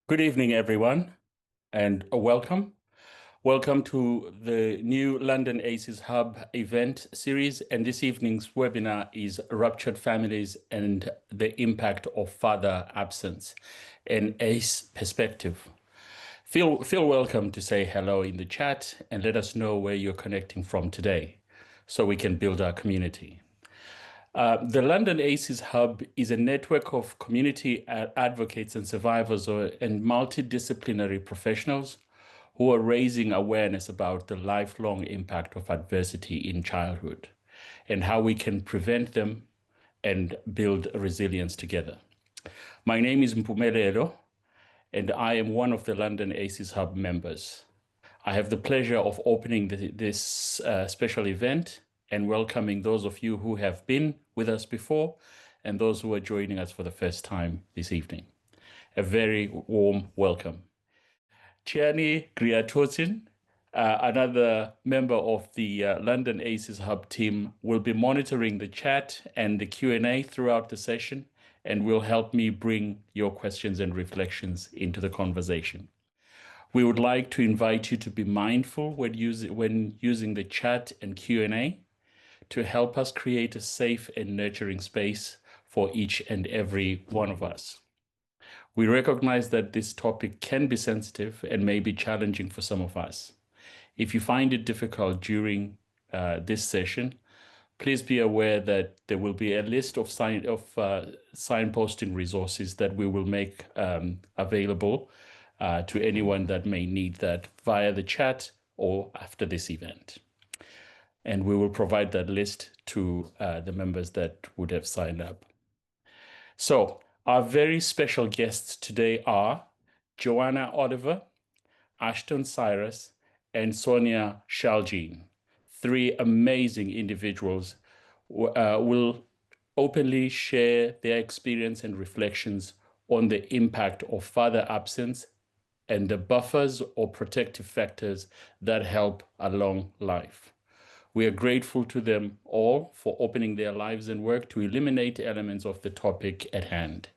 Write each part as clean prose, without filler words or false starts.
Good evening, everyone, and welcome. Welcome to the new London ACEs Hub event series. And this evening's webinar is Ruptured Families and the Impact of Father Absence, an ACE Perspective. Feel welcome to say hello in the chat and let us know where you're connecting from today so we can build our community. The London ACEs Hub is a network of community advocates and survivors and multidisciplinary professionals who are raising awareness about the lifelong impact of adversity in childhood and how we can prevent them and build resilience together. My name is Mpume Mpofu, and I am one of the London ACEs Hub members. I have the pleasure of opening this special event and welcoming those of you who have been with us before and those who are joining us for the first time this evening. A very warm welcome. Tiane, Graziottin, another member of the London ACEs Hub team, will be monitoring the chat and the Q&A throughout the session and will help me bring your questions and reflections into the conversation. We would like to invite you to be mindful when using the chat and Q&A to help us create a safe and nurturing space for each and every one of us. We recognize that this topic can be sensitive and may be challenging for some of us. If you find it difficult during this session, please be aware that there will be a list of signposting resources that we will make available to anyone that may need that via the chat or after this event. And we will provide that list to the members that would have signed up. So our very special guests today are Joanna Oliver, Ashton Cyrus, and Sonia Shaljean. Three amazing individuals will openly share their experience and reflections on the impact of father absence and the buffers or protective factors that help along life. We are grateful to them all for opening their lives and work to eliminate elements of the topic at hand.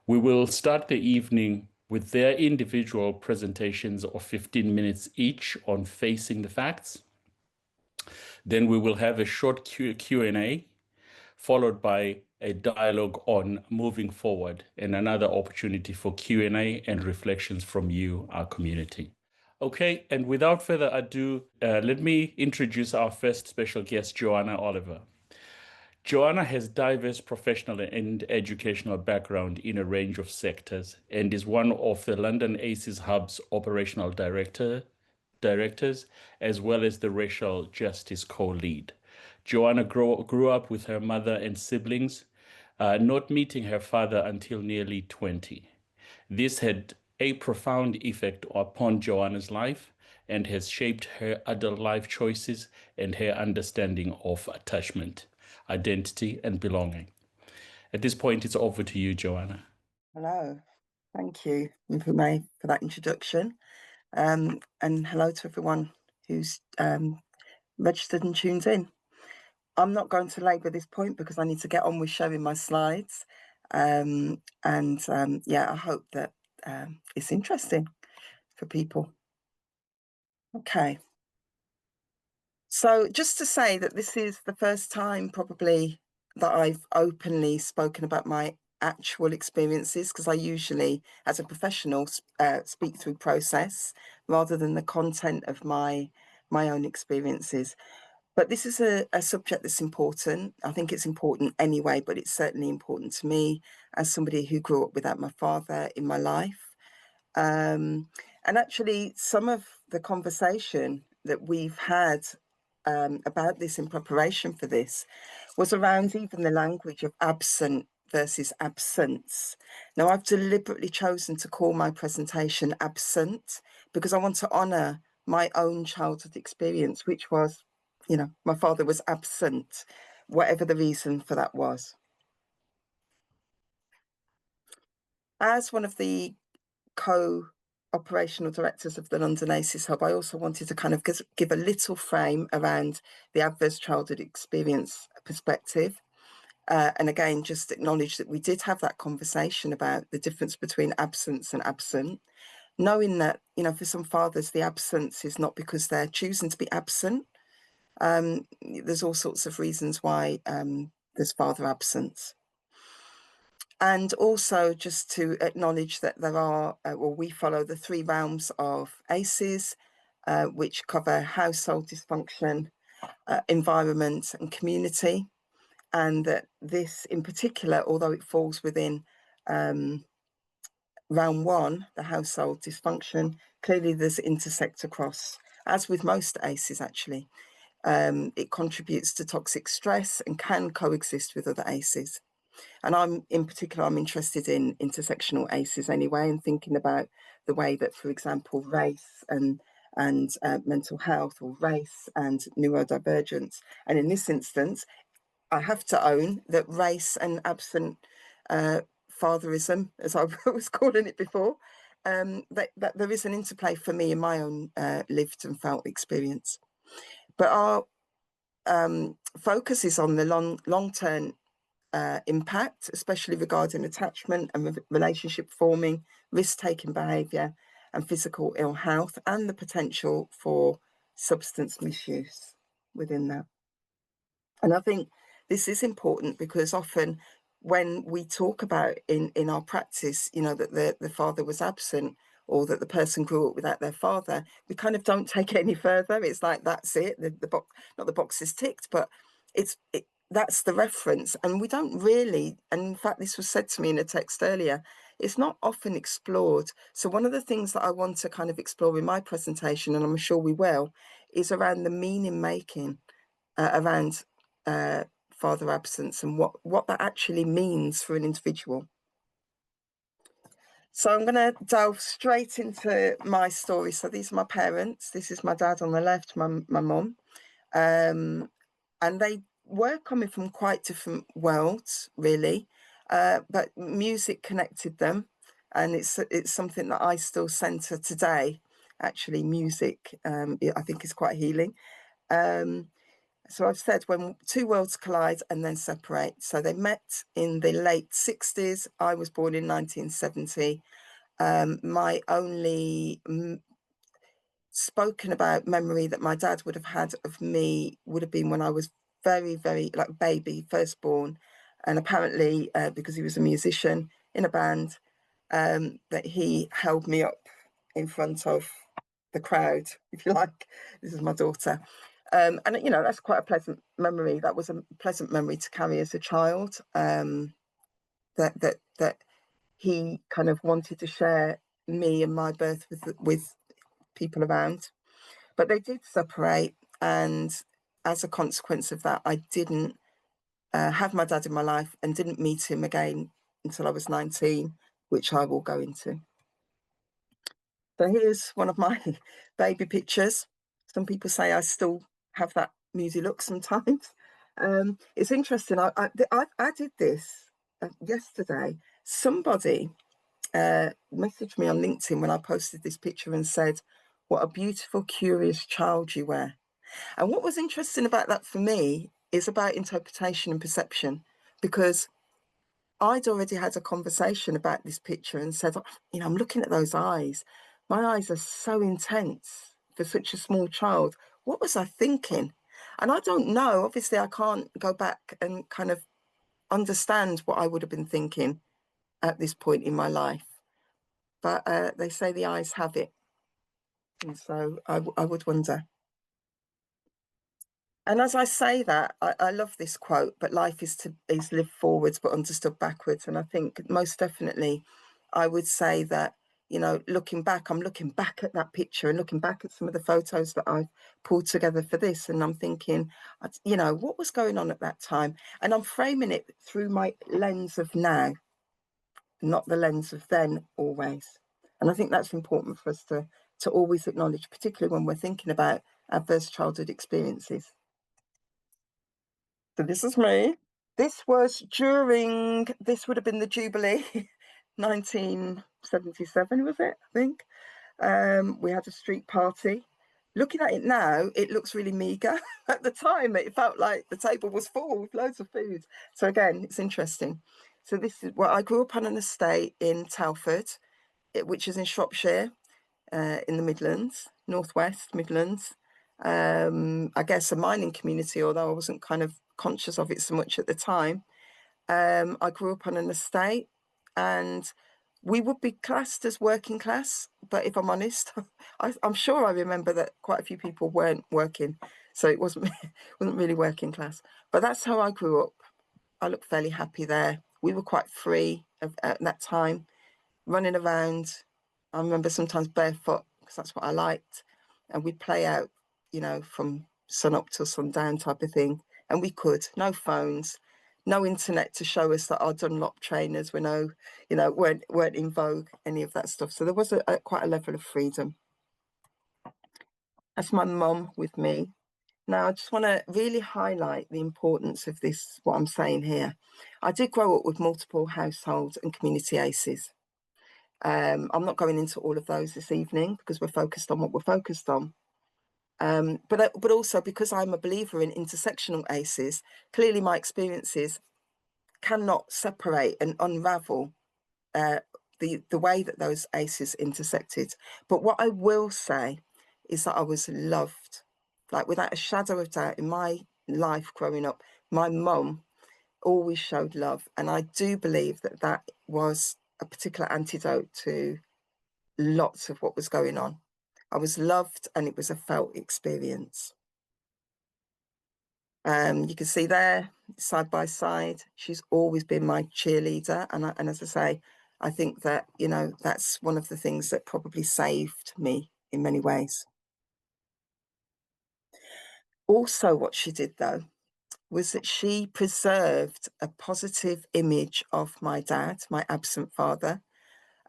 We will start the evening with their individual presentations of 15 minutes each on facing the facts. Then we will have a short Q&A followed by a dialogue on moving forward and another opportunity for Q&A and reflections from you, our community. Okay, and without further ado, let me introduce our first special guest, Joanna Oliver. Joanna has diverse professional and educational background in a range of sectors and is one of the London ACEs Hub's operational directors, as well as the racial justice co-lead. Joanna grew up with her mother and siblings, not meeting her father until nearly 20. This had a profound effect upon Joanna's life and has shaped her adult life choices and her understanding of attachment, identity, and belonging. At this point, it's over to you, Joanna. Hello. Thank you, Mpume, for that introduction. And hello to everyone who's registered and tuned in. I'm not going to labour this point because I need to get on with showing my slides. Yeah, I hope that it's interesting for people. Okay. So just to say that this is the first time probably that I've openly spoken about my actual experiences, because I usually, as a professional, speak through process rather than the content of my own experiences. But this is a subject that's important. I think it's important anyway, but it's certainly important to me as somebody who grew up without my father in my life. And actually, some of the conversation that we've had about this in preparation for this was around even the language of absent versus absence. Now, I've deliberately chosen to call my presentation Absent because I want to honour my own childhood experience, which was, you know, my father was absent, whatever the reason for that was. As one of the co-operational directors of the London ACEs Hub, I also wanted to kind of give a little frame around the adverse childhood experience perspective. And again, just acknowledge that we did have that conversation about the difference between absence and absent, knowing that, you know, for some fathers, the absence is not because they're choosing to be absent. There's all sorts of reasons why there's father absence. And also just to acknowledge that there are, well, we follow the 3 realms of ACEs, which cover household dysfunction, environment and community. And that this in particular, although it falls within realm 1, the household dysfunction, clearly there's intersect across, as with most ACEs actually. It contributes to toxic stress and can coexist with other ACEs. And I'm interested in intersectional ACEs anyway, and thinking about the way that, for example, race and mental health, or race and neurodivergence. And in this instance, I have to own that race and absent fatherism, as I was calling it before, that there is an interplay for me in my own lived and felt experience. But our focus is on the long-term impact, especially regarding attachment and relationship forming, risk-taking behaviour and physical ill health, and the potential for substance misuse within that. And I think this is important because often when we talk about in our practice, you know, that the father was absent, or that the person grew up without their father, we kind of don't take it any further. It's like, that's it, the box, not the box is ticked, but that's the reference. And we don't really, and in fact, this was said to me in a text earlier, it's not often explored. So one of the things that I want to kind of explore in my presentation, and I'm sure we will, is around the meaning making around father absence, and what that actually means for an individual. So I'm going to delve straight into my story. So these are my parents. This is my dad on the left, my mum. And they were coming from quite different worlds, really. But music connected them. And it's something that I still centre today. Actually, music, I think, is quite healing. So I've said, when 2 worlds collide and then separate. So they met in the late 60s. I was born in 1970. My only spoken about memory that my dad would have had of me would have been when I was very, very, like, baby, firstborn. And apparently, because he was a musician in a band, that he held me up in front of the crowd, if you like. This is my daughter. And, you know, that's quite a pleasant memory. That was a pleasant memory to carry as a child, that he kind of wanted to share me and my birth with people around. But they did separate, and as a consequence of that, I didn't have my dad in my life and didn't meet him again until I was 19, which I will go into. So here's one of my baby pictures. Some people say I still have that musy look sometimes. It's interesting. I did this yesterday. Somebody messaged me on LinkedIn when I posted this picture and said, "What a beautiful, curious child you were." And what was interesting about that for me is about interpretation and perception, because I'd already had a conversation about this picture and said, "Oh, you know, I'm looking at those eyes. My eyes are so intense for such a small child. What was I thinking?" And I don't know. Obviously, I can't go back and kind of understand what I would have been thinking at this point in my life. But they say the eyes have it. And so I would wonder. And as I say that, I love this quote, but life is lived forwards but understood backwards. And I think most definitely I would say that, you know, looking back, I'm looking back at that picture and looking back at some of the photos that I've pulled together for this. And I'm thinking, you know, what was going on at that time? And I'm framing it through my lens of now, not the lens of then always. And I think that's important for us to always acknowledge, particularly when we're thinking about adverse childhood experiences. So this is me. This was this would have been the Jubilee, 1977, was it, I think? We had a street party. Looking at it now, it looks really meager. At the time, it felt like the table was full with loads of food. So again, it's interesting. So this is well, I grew up on an estate in Telford, which is in Shropshire, in the Midlands, Northwest Midlands. I guess a mining community, although I wasn't kind of conscious of it so much at the time. I grew up on an estate, and we would be classed as working class, but if I'm honest, I'm sure I remember that quite a few people weren't working, so it wasn't really working class. But that's how I grew up. I looked fairly happy there. We were quite free at that time, running around. I remember sometimes barefoot because that's what I liked, and we'd play out, from sun up till sundown type of thing. And we could, no phones, no internet to show us that our Dunlop trainers were weren't in vogue, any of that stuff. So there was quite a level of freedom. That's my mum with me. Now, I just want to really highlight the importance of this, what I'm saying here. I did grow up with multiple household and community ACEs. I'm not going into all of those this evening because we're focused on what we're focused on. But also because I'm a believer in intersectional ACEs, clearly my experiences cannot separate and unravel the way that those ACEs intersected. But what I will say is that I was loved, like without a shadow of doubt in my life growing up. My mum always showed love, and I do believe that that was a particular antidote to lots of what was going on. I was loved, and it was a felt experience. You can see there, side by side, she's always been my cheerleader. And as I say, I think that, that's one of the things that probably saved me in many ways. Also, what she did, though, was that she preserved a positive image of my dad, my absent father.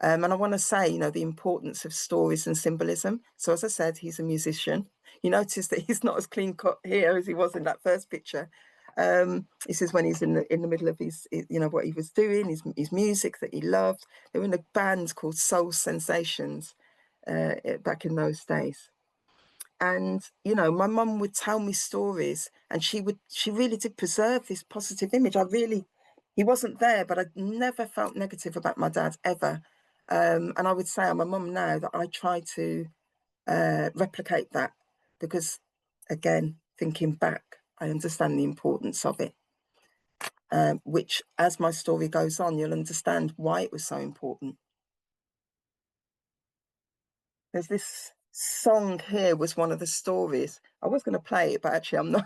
And I want to say, the importance of stories and symbolism. So as I said, he's a musician. You notice that he's not as clean cut here as he was in that first picture. This is when he's in the middle of his, what he was doing, his music that he loved. They were in a band called Soul Sensations back in those days. And, my mum would tell me stories, and she really did preserve this positive image. He wasn't there, but I never felt negative about my dad ever. And I would say I'm a mum now that I try to replicate that because, again, thinking back, I understand the importance of it, which as my story goes on, you'll understand why it was so important. There's this song here was one of the stories. I was going to play it, but actually I'm not.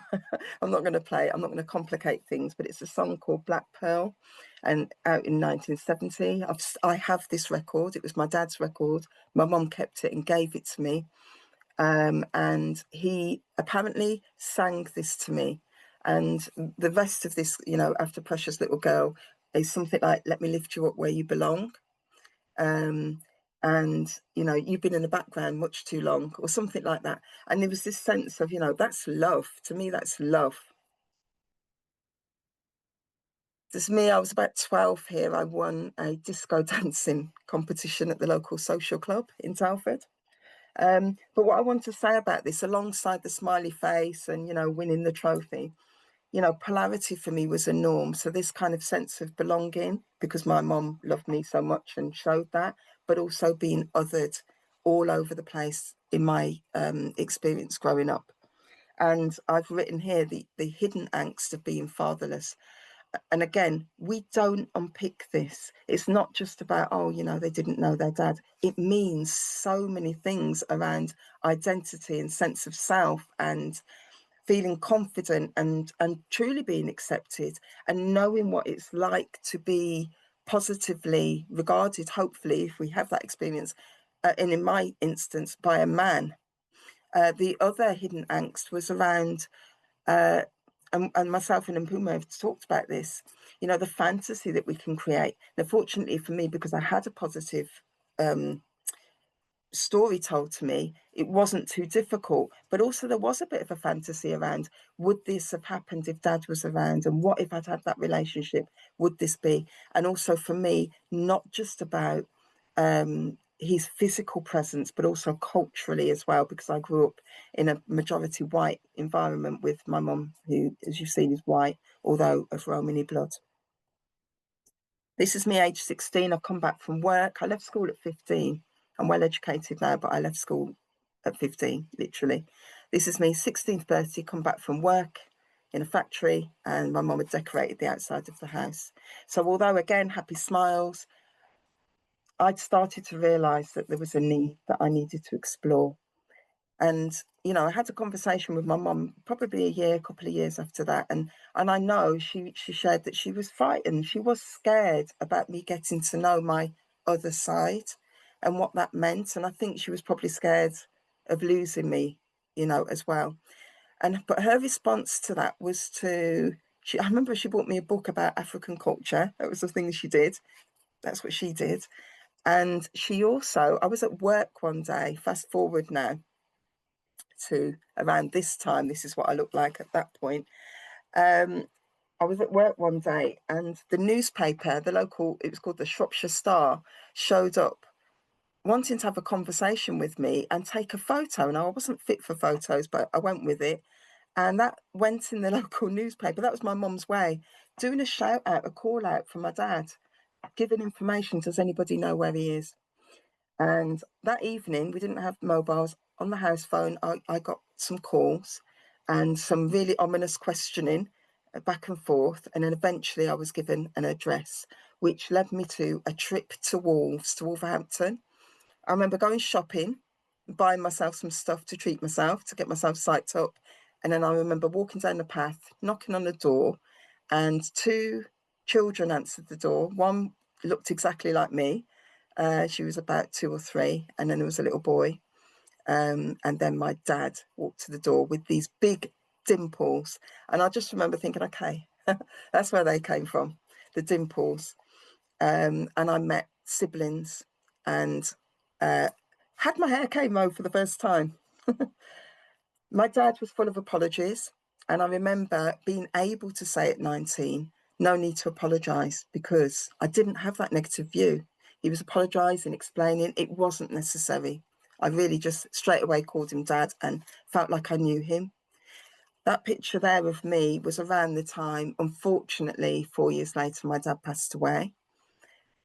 I'm not going to play it. I'm not going to complicate things. But it's a song called Black Pearl, and out in 1970. I have this record. It was my dad's record. My mum kept it and gave it to me, and he apparently sang this to me. And the rest of this, after Precious Little Girl, is something like "Let me lift you up where you belong." And you've been in the background much too long, or something like that. And there was this sense of, that's love. To me, that's love. There's me, I was about 12 here. I won a disco dancing competition at the local social club in Telford. But what I want to say about this, alongside the smiley face and, winning the trophy, polarity for me was a norm. So this kind of sense of belonging, because my mom loved me so much and showed that, but also being othered all over the place in my experience growing up. And I've written here the hidden angst of being fatherless. And again, we don't unpick this. It's not just about, they didn't know their dad. It means so many things around identity and sense of self and feeling confident and truly being accepted and knowing what it's like to be positively regarded, hopefully, if we have that experience, and in my instance, by a man. The other hidden angst was around, and myself and Mpume have talked about this, the fantasy that we can create. Now, fortunately for me, because I had a positive story told to me, it wasn't too difficult. But also there was a bit of a fantasy around, would this have happened if dad was around? And what if I'd had that relationship? Would this be? And also for me, not just about his physical presence, but also culturally as well, because I grew up in a majority white environment with my mum, who, as you've seen, is white, although of Romani blood. This is me, age 16. I've come back from work. I left school at 15. I'm well educated now, but I left school at 15, literally. This is me, 16:30, come back from work in a factory, and my mum had decorated the outside of the house. So although, again, happy smiles, I'd started to realise that there was a need that I needed to explore. And, you know, I had a conversation with my mum probably a couple of years after that. And I know she shared that she was frightened. She was scared about me getting to know my other side and what that meant. And I think she was probably scared of losing me, you know, as well. But her response to that was I remember she bought me a book about African culture. That was the thing she did. That's what she did. And she also, I was at work one day, fast forward now to around this time, this is what I looked like at that point. I was at work one day, and the newspaper, the local, it was called the Shropshire Star, showed up wanting to have a conversation with me and take a photo. And I wasn't fit for photos, but I went with it. And that went in the local newspaper. That was my mum's way, doing a shout out, a call out from my dad, giving information. Does anybody know where he is? And that evening, we didn't have mobiles. On the house phone, I got some calls and some really ominous questioning back and forth. And then eventually I was given an address, which led me to a trip to Wolverhampton. I remember going shopping, buying myself some stuff to treat myself, to get myself psyched up. And then I remember walking down the path, knocking on the door, and two children answered the door. One looked exactly like me. She was about 2 or 3, and then there was a little boy. And then my dad walked to the door with these big dimples. And I just remember thinking, okay, that's where they came from, the dimples. And I met siblings and had my hair came over for the first time. My dad was full of apologies. And I remember being able to say at 19, no need to apologise, because I didn't have that negative view. He was apologising, explaining it wasn't necessary. I really just straight away called him dad and felt like I knew him. That picture there of me was around the time, unfortunately, 4 years later, my dad passed away.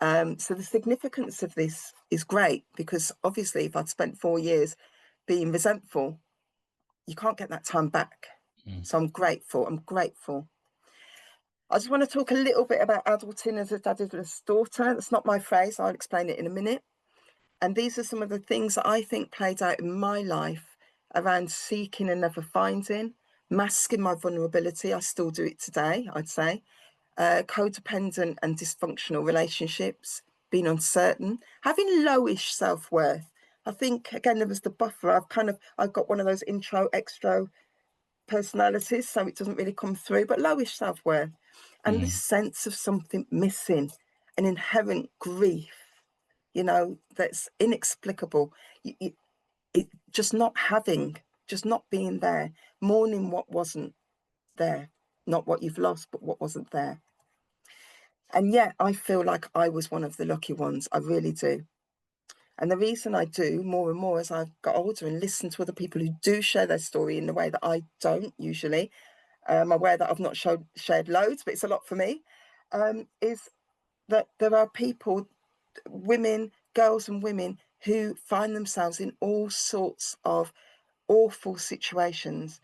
So the significance of this is great, because obviously if I'd spent 4 years being resentful, you can't get that time back. So I'm grateful. I just want to talk a little bit about adulting as a daddyless daughter. That's not my phrase. I'll explain it in a minute. And these are some of the things that I think played out in my life around seeking and never finding, masking my vulnerability. I still do it today, I'd say. Codependent and dysfunctional relationships, being uncertain, having lowish self-worth. I think, again, there was the buffer. I've got one of those intro, extro personalities, so it doesn't really come through, but lowish self-worth. And this sense of something missing, an inherent grief, you know, that's inexplicable. It just not having, just not being there, mourning what wasn't there, not what you've lost, but what wasn't there. And yet I feel like I was one of the lucky ones. I really do. And the reason I do more and more as I've got older and listened to other people who do share their story in the way that I don't usually, I'm aware that I've not shared loads, but it's a lot for me, is that there are people, women, girls and women, who find themselves in all sorts of awful situations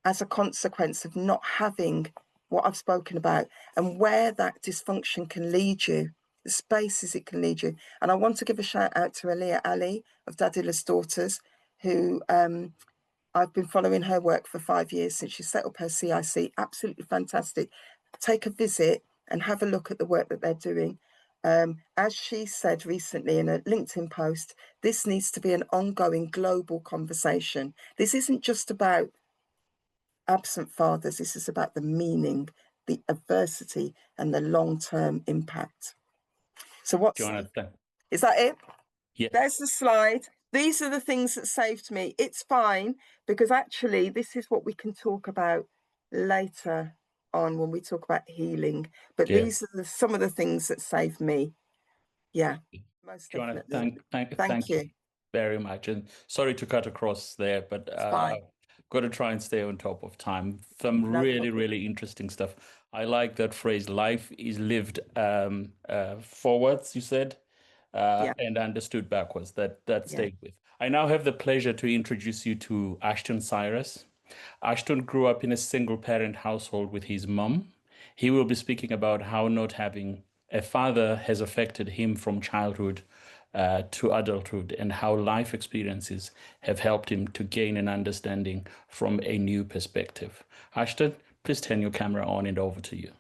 as a consequence of not having what I've spoken about, and where that dysfunction can lead you, the spaces it can lead you. And I want to give a shout out to Aliyah Ali of Daddyless Daughters, who I've been following her work for 5 years since she set up her CIC. Absolutely fantastic. Take a visit and have a look at the work that they're doing. As she said recently in a LinkedIn post, this needs to be an ongoing global conversation. This isn't just about absent fathers. This is about the meaning, the adversity, and the long-term impact. So Joanna, is that it? yes. There's the slide. These are the things that saved me. It's fine, because actually this is what we can talk about later on when we talk about healing. But these are some of the things that saved me. Yeah. Most Joanna, definitely. thank Thank you you. very much. And sorry to cut across there, but It's fine. got to try and stay on top of time. Some No really, problem. really interesting stuff. I like that phrase, life is lived forwards, you said, Yeah, and understood backwards. That yeah. stayed with. I now have the pleasure to introduce you to Ashton Cyrus. Ashton grew up in a single parent household with his mum. He will be speaking about how not having a father has affected him from childhood to adulthood and how life experiences have helped him to gain an understanding from a new perspective. Ashton, please turn your camera on and over to you.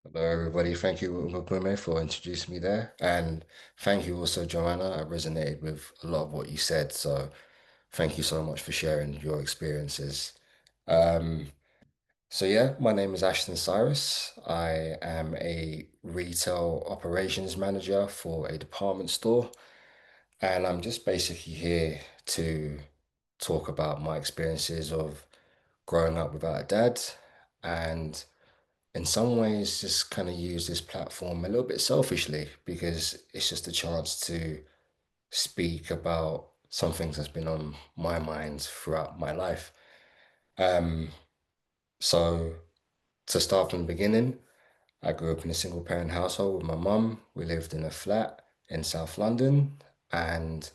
Hello, everybody. Thank you, Mpume, for introducing me there. And thank you also, Joanna. I resonated with a lot of what you said. So thank you so much for sharing your experiences. Um, so yeah, my name is Ashton Cyrus. I am a retail operations manager for a department store. And I'm just basically here to talk about my experiences of growing up without a dad and in some ways just kind of use this platform a little bit selfishly because it's just a chance to speak about some things that's been on my mind throughout my life. Um, so to start from the beginning, I grew up in a single parent household with my mum. We lived in a flat in South London. And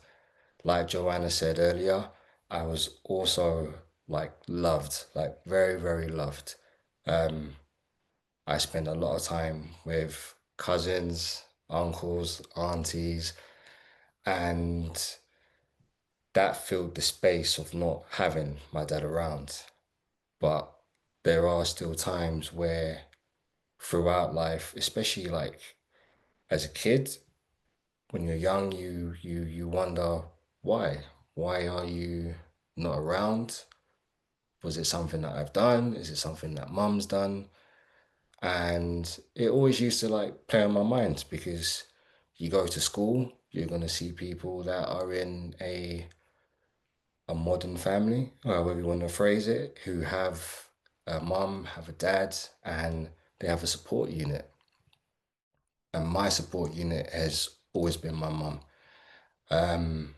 like Joanna said earlier, I was also like loved, like very, very loved. Um, I spent a lot of time with cousins, uncles, aunties, and that filled the space of not having my dad around. But there are still times where throughout life, especially like as a kid, when you're young, you wonder why? Why are you not around? Was it something that I've done? Is it something that mum's done? And it always used to like play on my mind because you go to school, you're going to see people that are in a modern family, or however you want to phrase it, who have a mum, have a dad, and they have a support unit. And my support unit has always been my mum. Um,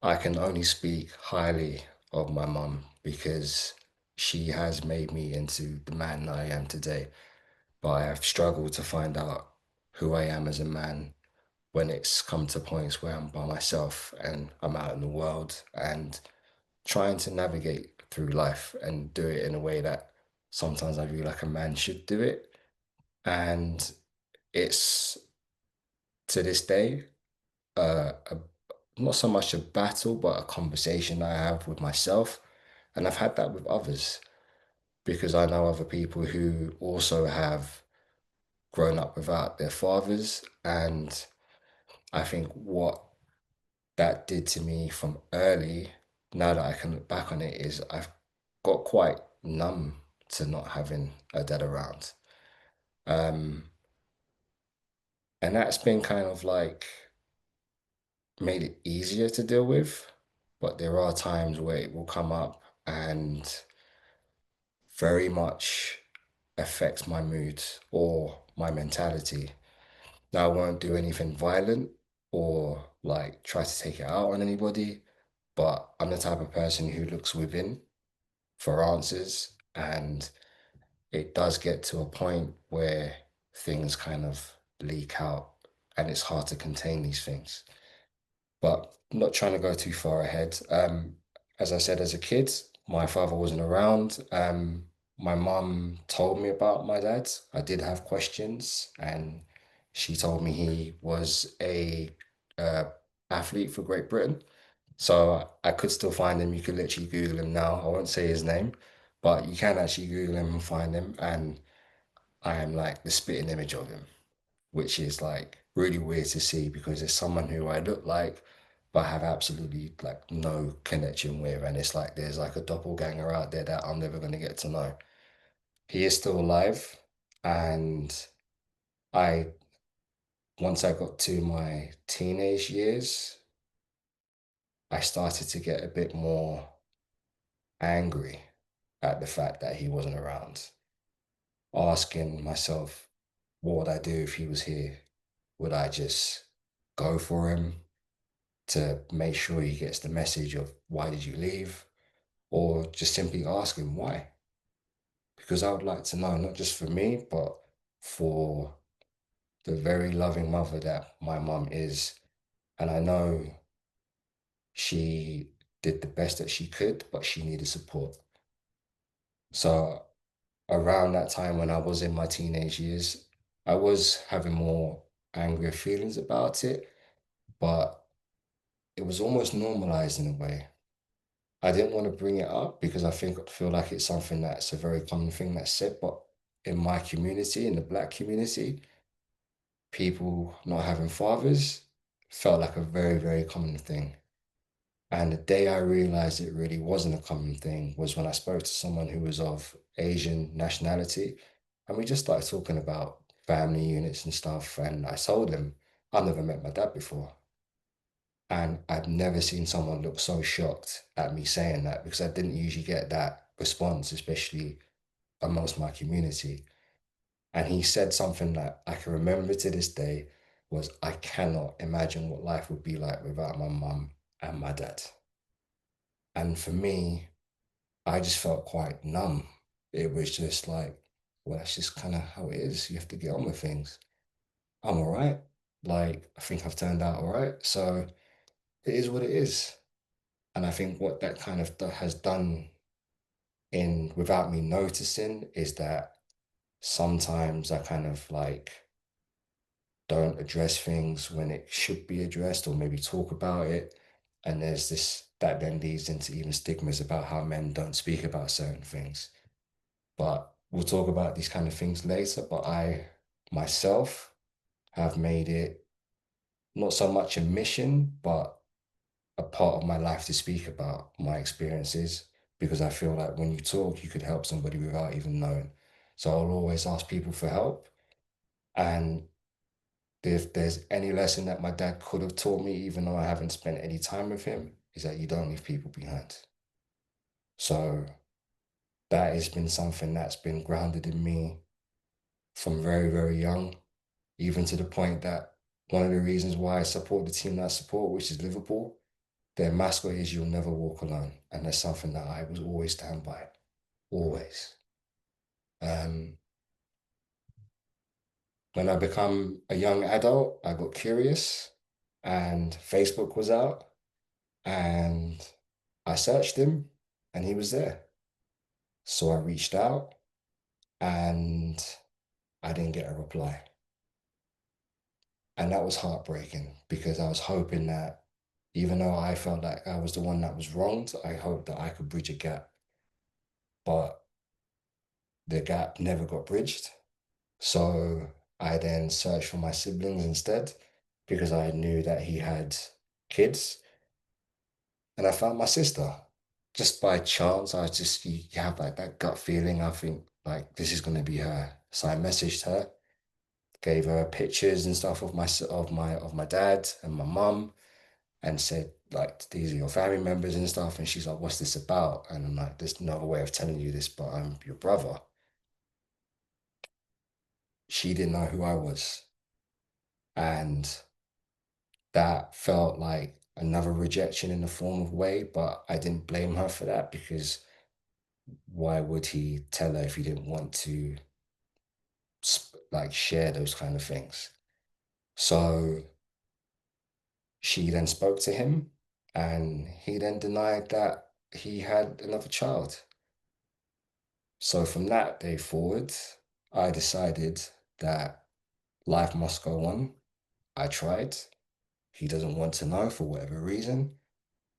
I can only speak highly of my mum because she has made me into the man I am today. But I have struggled to find out who I am as a man when it's come to points where I'm by myself and I'm out in the world and trying to navigate through life and do it in a way that sometimes I feel like a man should do it. And it's to this day, not so much a battle, but a conversation I have with myself. And I've had that with others because I know other people who also have grown up without their fathers. And I think what that did to me from early, now that I can look back on it, is I've got quite numb to not having a dad around. Um, and that's been kind of like made it easier to deal with. But there are times where it will come up and very much affects my mood or my mentality. Now, I won't do anything violent or like try to take it out on anybody, but I'm the type of person who looks within for answers. And it does get to a point where things kind of leak out and it's hard to contain these things. But I'm not trying to go too far ahead. As I said, as a kid, my father wasn't around. My mum told me about my dad. I did have questions, and she told me he was a uh, athlete for Great Britain. So I could still find him. You could literally Google him now. I won't say his name, but you can actually Google him and find him. And I am like the spitting image of him, which is like really weird to see because it's someone who I look like, but have absolutely like no connection with. And it's like there's like a doppelganger out there that I'm never going to get to know. He is still alive. And I, once I got to my teenage years, I started to get a bit more angry at the fact that he wasn't around, asking myself, what would I do if he was here? Would I just go for him, to make sure he gets the message of why did you leave, or just simply ask him why. Because I would like to know, not just for me, but for the very loving mother that my mum is. And I know she did the best that she could, but she needed support. So around that time when I was in my teenage years, I was having more angry feelings about it, but it was almost normalized in a way. I didn't want to bring it up because I feel like it's something that's a very common thing that's said, but in my community, in the Black community, people not having fathers felt like a very, very common thing. And the day I realized it really wasn't a common thing was when I spoke to someone who was of Asian nationality, and we just started talking about family units and stuff. And I told him, I've never met my dad before. And I've never seen someone look so shocked at me saying that, because I didn't usually get that response, especially amongst my community. And he said something that I can remember to this day was, I cannot imagine what life would be like without my mum and my dad. And for me, I just felt quite numb. It was just like, well, that's just kind of how it is. You have to get on with things. I'm all right. Like, I think I've turned out all right. So it is what it is. And I think what that kind of has done in without me noticing is that sometimes I kind of like don't address things when it should be addressed, or maybe talk about it. And there's this that then leads into even stigmas about how men don't speak about certain things. But we'll talk about these kind of things later. But I myself have made it not so much a mission, but a part of my life to speak about my experiences, because I feel like when you talk, you could help somebody without even knowing. So I'll always ask people for help. And if there's any lesson that my dad could have taught me, even though I haven't spent any time with him, is that you don't leave people behind. So that has been something that's been grounded in me from very, very young, even to the point that one of the reasons why I support the team that I support, which is Liverpool, their mascot is "You'll never walk alone." And that's something that I was always stand by, always. When I become a young adult, I got curious and Facebook was out, and I searched him and he was there. So I reached out and I didn't get a reply. And that was heartbreaking, because I was hoping that, even though I felt like I was the one that was wronged, I hoped that I could bridge a gap. But the gap never got bridged. So I then searched for my siblings instead, because I knew that he had kids. And I found my sister. Just by chance, you have like that gut feeling. I think like this is gonna be her. So I messaged her, gave her pictures and stuff of my dad and my mum, and said like, these are your family members and stuff. And she's like, what's this about? And I'm like, there's no way of telling you this, but I'm your brother. She didn't know who I was. And that felt like another rejection in the form of way, but I didn't blame her for that, because why would he tell her if he didn't want to like share those kind of things? So she then spoke to him, and he then denied that he had another child. So from that day forward, I decided that life must go on. I tried. He doesn't want to know for whatever reason.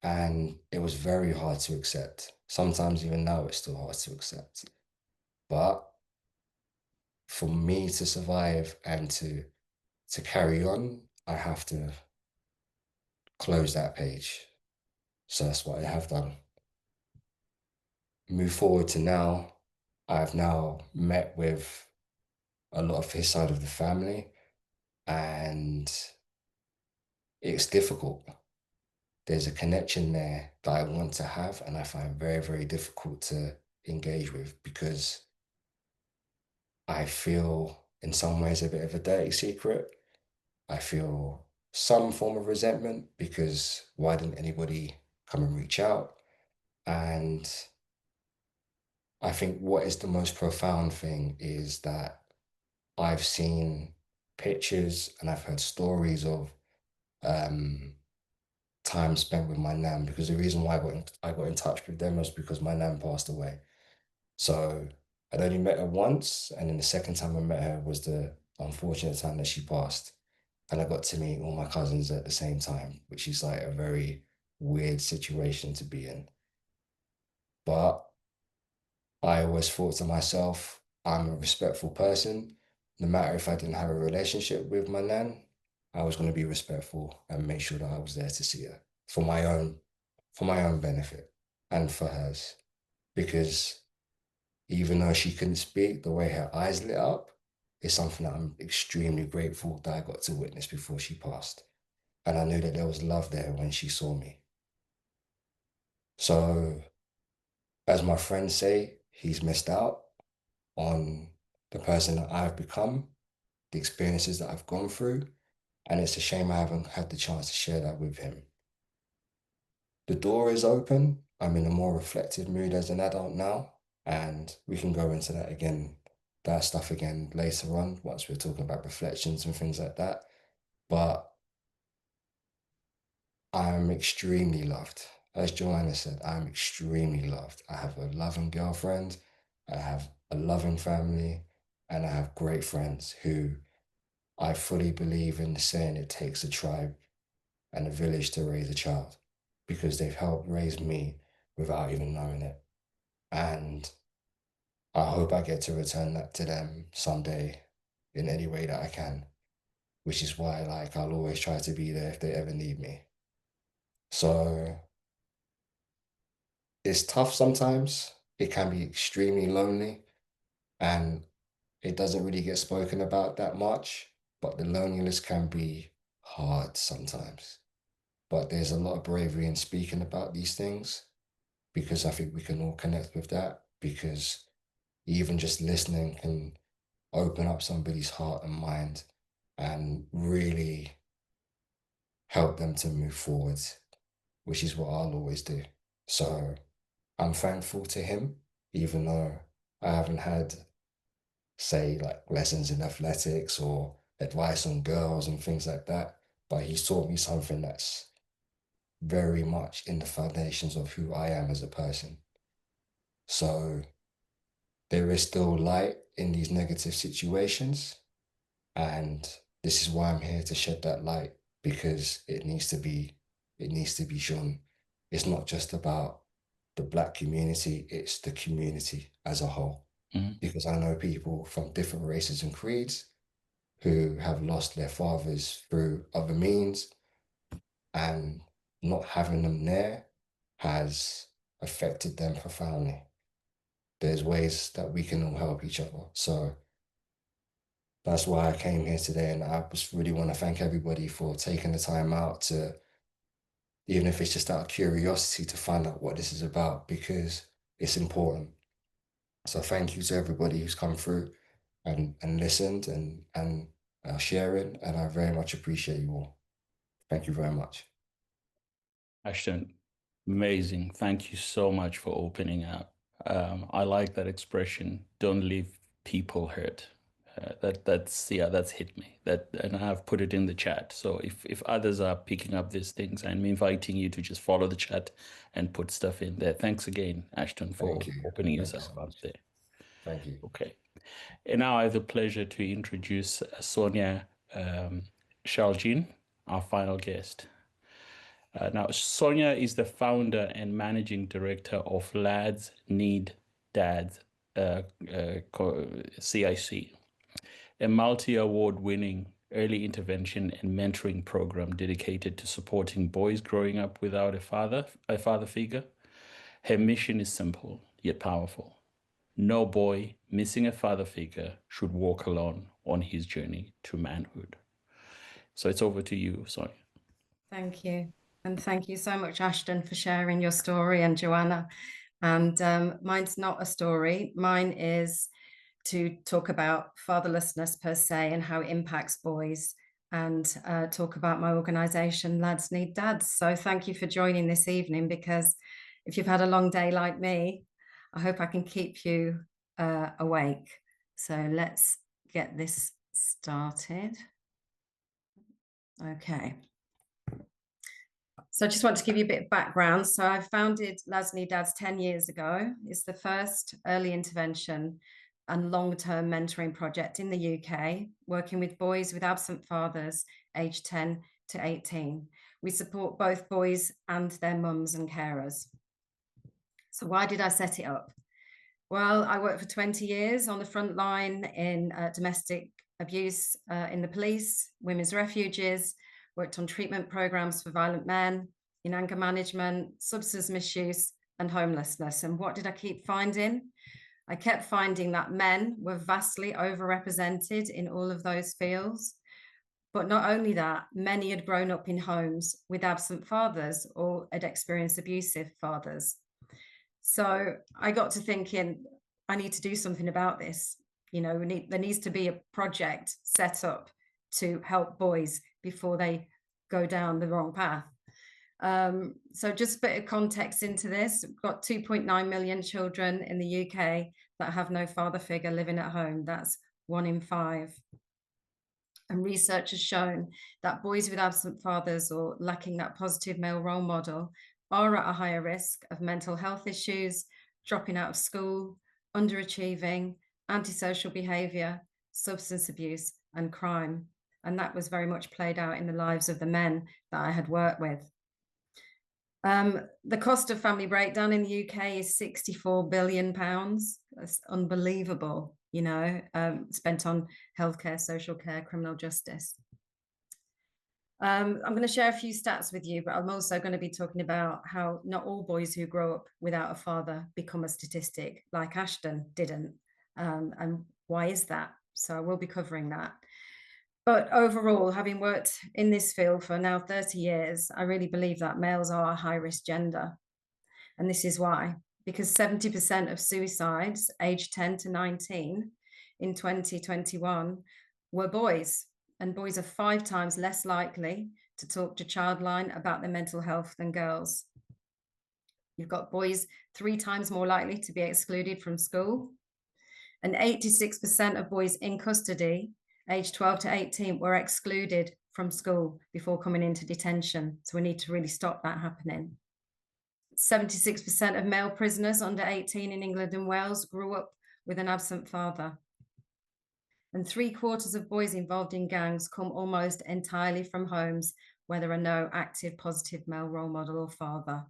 And it was very hard to accept. Sometimes even now it's still hard to accept. But for me to survive and to carry on, I have to close that page. So that's what I have done. Move forward to now. I've now met with a lot of his side of the family, and it's difficult. There's a connection there that I want to have, and I find very, very difficult to engage with, because I feel in some ways a bit of a dirty secret. I feel some form of resentment, because why didn't anybody come and reach out? And I think what is the most profound thing is that I've seen pictures and I've heard stories of time spent with my nan, because the reason why I got in touch with them was because my nan passed away. So I'd only met her once, and then the second time I met her was the unfortunate time that she passed. And I got to meet all my cousins at the same time, which is like a very weird situation to be in. But I always thought to myself, I'm a respectful person. No matter if I didn't have a relationship with my nan, I was going to be respectful and make sure that I was there to see her for my own benefit and for hers. Because even though she couldn't speak, the way her eyes lit up is something that I'm extremely grateful that I got to witness before she passed. And I knew that there was love there when she saw me. So, as my friends say, he's missed out on the person that I've become, the experiences that I've gone through, and it's a shame I haven't had the chance to share that with him. The door is open. I'm in a more reflective mood as an adult now, and we can go into that stuff again later on once we're talking about reflections and things like that. But I'm extremely loved. As Joanna said, I'm extremely loved. I have a loving girlfriend, I have a loving family, and I have great friends who I fully believe in the saying it takes a tribe and a village to raise a child, because they've helped raise me without even knowing it. And I hope I get to return that to them someday in any way that I can, which is why like I'll always try to be there if they ever need me. So it's tough sometimes. It can be extremely lonely, and it doesn't really get spoken about that much, but the loneliness can be hard sometimes. But there's a lot of bravery in speaking about these things, because I think we can all connect with that, because even just listening can open up somebody's heart and mind and really help them to move forward, which is what I'll always do. So I'm thankful to him, even though I haven't had, say, like lessons in athletics or advice on girls and things like that. But he's taught me something that's very much in the foundations of who I am as a person. So there is still light in these negative situations. And this is why I'm here to shed that light, because it needs to be shown. It's not just about the Black community, it's the community as a whole. Because I know people from different races and creeds who have lost their fathers through other means, and not having them there has affected them profoundly. There's ways that we can all help each other. So that's why I came here today, and I just really want to thank everybody for taking the time out to, even if it's just out of curiosity, to find out what this is about, because it's important. So thank you to everybody who's come through and listened and sharing, and I very much appreciate you all. Thank you very much. Ashton, amazing. Thank you so much for opening up. I like that expression, don't leave people hurt. That's hit me. And I've put it in the chat. So if others are picking up these things, I'm inviting you to just follow the chat and put stuff in there. Thanks again, Ashton, for opening yourself up there. Thank you. Okay. And now I have the pleasure to introduce Sonia Shaljean, our final guest. Now, Sonia is the founder and managing director of Lads Need Dads, CIC, a multi-award winning early intervention and mentoring program dedicated to supporting boys growing up without a father figure. Her mission is simple yet powerful. No boy missing a father figure should walk alone on his journey to manhood. So it's over to you, Sonia. Thank you. And thank you so much, Ashton, for sharing your story, and Joanna. And mine's not a story. Mine is to talk about fatherlessness per se and how it impacts boys. and talk about my organisation, Lads Need Dads. So thank you for joining this evening, because if you've had a long day like me, I hope I can keep you awake. So let's get this started. Okay. So I just want to give you a bit of background. So I founded Lads Need Dads 10 years ago. It's the first early intervention and long-term mentoring project in the UK, working with boys with absent fathers aged 10 to 18. We support both boys and their mums and carers. So why did I set it up? Well, I worked for 20 years on the front line in domestic abuse in the police, women's refuges, worked on treatment programs for violent men, in anger management, substance misuse, and homelessness. And what did I keep finding? I kept finding that men were vastly overrepresented in all of those fields. But not only that, many had grown up in homes with absent fathers or had experienced abusive fathers. So I got to thinking, I need to do something about this. You know, there needs to be a project set up to help boys before they go down the wrong path. So just a bit of context into this. We've got 2.9 million children in the UK that have no father figure living at home. That's 1 in 5. And research has shown that boys with absent fathers or lacking that positive male role model are at a higher risk of mental health issues, dropping out of school, underachieving, antisocial behaviour, substance abuse, and crime. And that was very much played out in the lives of the men that I had worked with. The cost of family breakdown in the UK is £64 billion. That's unbelievable, you know, spent on healthcare, social care, criminal justice. I'm going to share a few stats with you, but I'm also going to be talking about how not all boys who grow up without a father become a statistic, like Ashton didn't. And why is that? So I will be covering that. But overall, having worked in this field for now 30 years, I really believe that males are a high-risk gender. And this is why, because 70% of suicides aged 10 to 19 in 2021 were boys. And boys are 5 times less likely to talk to Childline about their mental health than girls. You've got boys 3 times more likely to be excluded from school. And 86% of boys in custody aged 12 to 18 were excluded from school before coming into detention. So we need to really stop that happening. 76% of male prisoners under 18 in England and Wales grew up with an absent father. And 3/4 of boys involved in gangs come almost entirely from homes where there are no active positive male role model or father.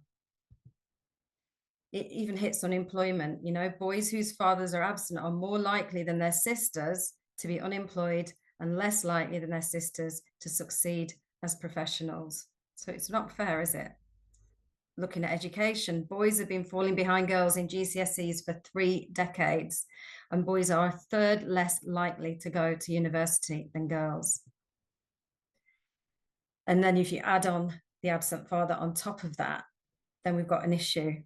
It even hits unemployment. You know, boys whose fathers are absent are more likely than their sisters to be unemployed and less likely than their sisters to succeed as professionals. So it's not fair, is it? Looking at education, boys have been falling behind girls in GCSEs for 3 decades, and boys are 1/3 less likely to go to university than girls. And then if you add on the absent father on top of that, then we've got an issue,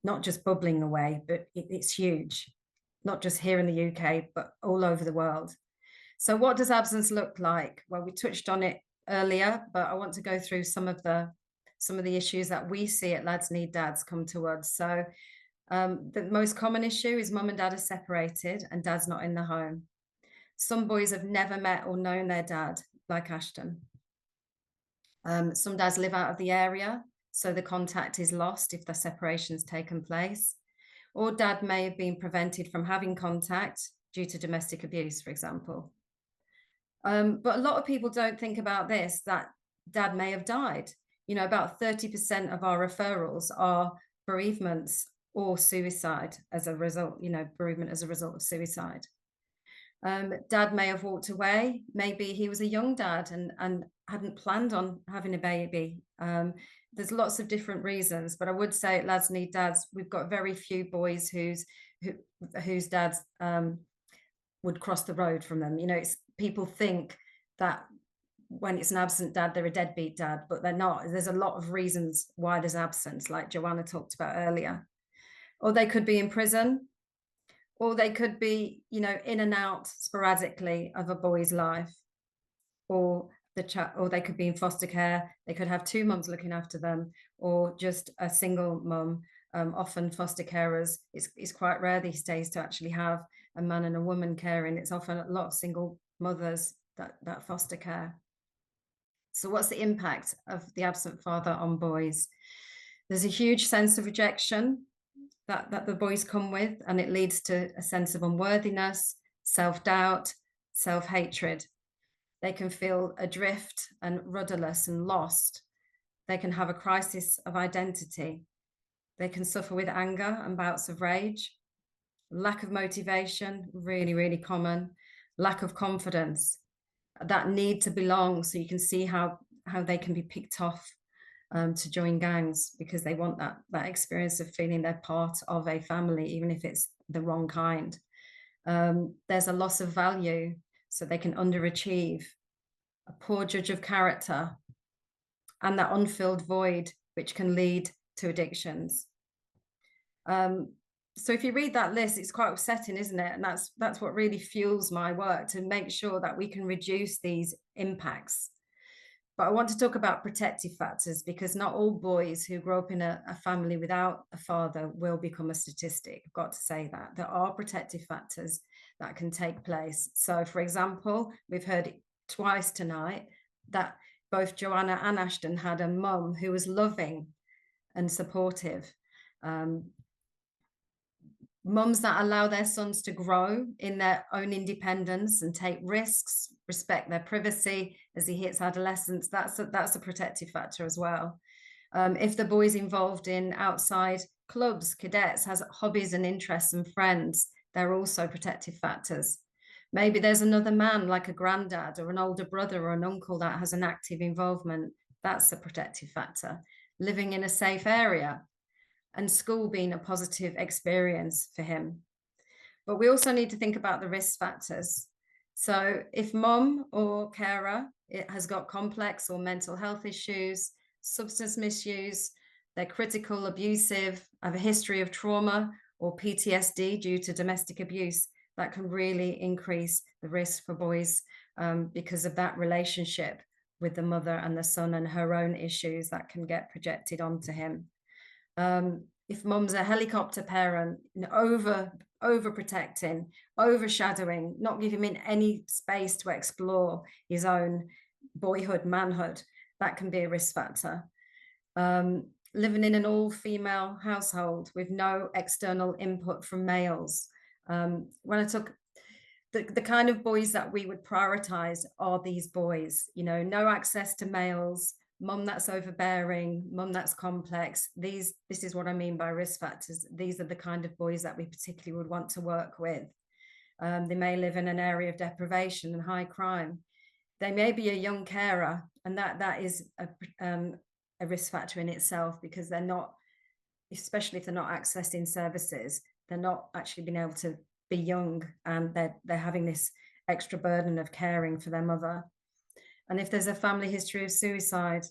not just bubbling away, but it's huge, not just here in the UK, but all over the world. So what does absence look like? Well, we touched on it earlier, but I want to go through some of the issues that we see at Lads Need Dads come to us. So the most common issue is mum and dad are separated and dad's not in the home. Some boys have never met or known their dad, like Ashton. Some dads live out of the area, so the contact is lost if the separation's taken place. Or dad may have been prevented from having contact due to domestic abuse, for example. But a lot of people don't think about this, that dad may have died. You know, about 30% of our referrals are bereavements or suicide as a result, you know, bereavement as a result of suicide. Dad may have walked away. Maybe he was a young dad and hadn't planned on having a baby. There's lots of different reasons, but I would say at Lads Need Dads, we've got very few boys whose dads would cross the road from them. You know, people think that when it's an absent dad, they're a deadbeat dad, but they're not. There's a lot of reasons why there's absence, like Joanna talked about earlier. Or they could be in prison, or they could be, you know, in and out sporadically of a boy's life. or or they could be in foster care. They could have two mums looking after them, or just a single mum. Often foster carers, it's quite rare these days to actually have a man and a woman caring. It's often a lot of single mothers that foster care. So what's the impact of the absent father on boys? There's a huge sense of rejection that the boys come with, and it leads to a sense of unworthiness, self-doubt, self-hatred. They can feel adrift and rudderless and lost. They can have a crisis of identity. They can suffer with anger and bouts of rage. Lack of motivation, really, really common. Lack of confidence, that need to belong. So you can see how they can be picked off to join gangs, because they want that experience of feeling they're part of a family, even if it's the wrong kind. There's a loss of value, so they can underachieve. A poor judge of character, and that unfilled void, which can lead to addictions. So if you read that list, it's quite upsetting, isn't it? And that's what really fuels my work, to make sure that we can reduce these impacts. But I want to talk about protective factors, because not all boys who grow up in a family without a father will become a statistic. I've got to say that. There are protective factors that can take place. So, for example, we've heard it twice tonight that both Joanna and Ashton had a mum who was loving and supportive. Mums that allow their sons to grow in their own independence and take risks, respect their privacy as he hits adolescence, that's a protective factor as well. If the boy's involved in outside clubs, cadets, has hobbies and interests and friends, they're also protective factors. Maybe there's another man, like a granddad or an older brother or an uncle, that has an active involvement. That's a protective factor. Living in a safe area, and school being a positive experience for him. But we also need to think about the risk factors. So if mum or carer has got complex or mental health issues, substance misuse, they're critical, abusive, have a history of trauma or PTSD due to domestic abuse, that can really increase the risk for boys because of that relationship with the mother and the son, and her own issues that can get projected onto him. If mum's a helicopter parent, overprotecting, overshadowing, not giving him any space to explore his own boyhood, manhood, that can be a risk factor. Living in an all-female household with no external input from males. When I took the kind of boys that we would prioritize are these boys, no access to males, mum that's overbearing, mum that's complex. This is what I mean by risk factors. These are the kind of boys that we particularly would want to work with. They may live in an area of deprivation and high crime. They may be a young carer, and that is a risk factor in itself, because they're not, especially if they're not accessing services, they're not actually being able to be young, and they're having this extra burden of caring for their mother. And if there's a family history of suicide,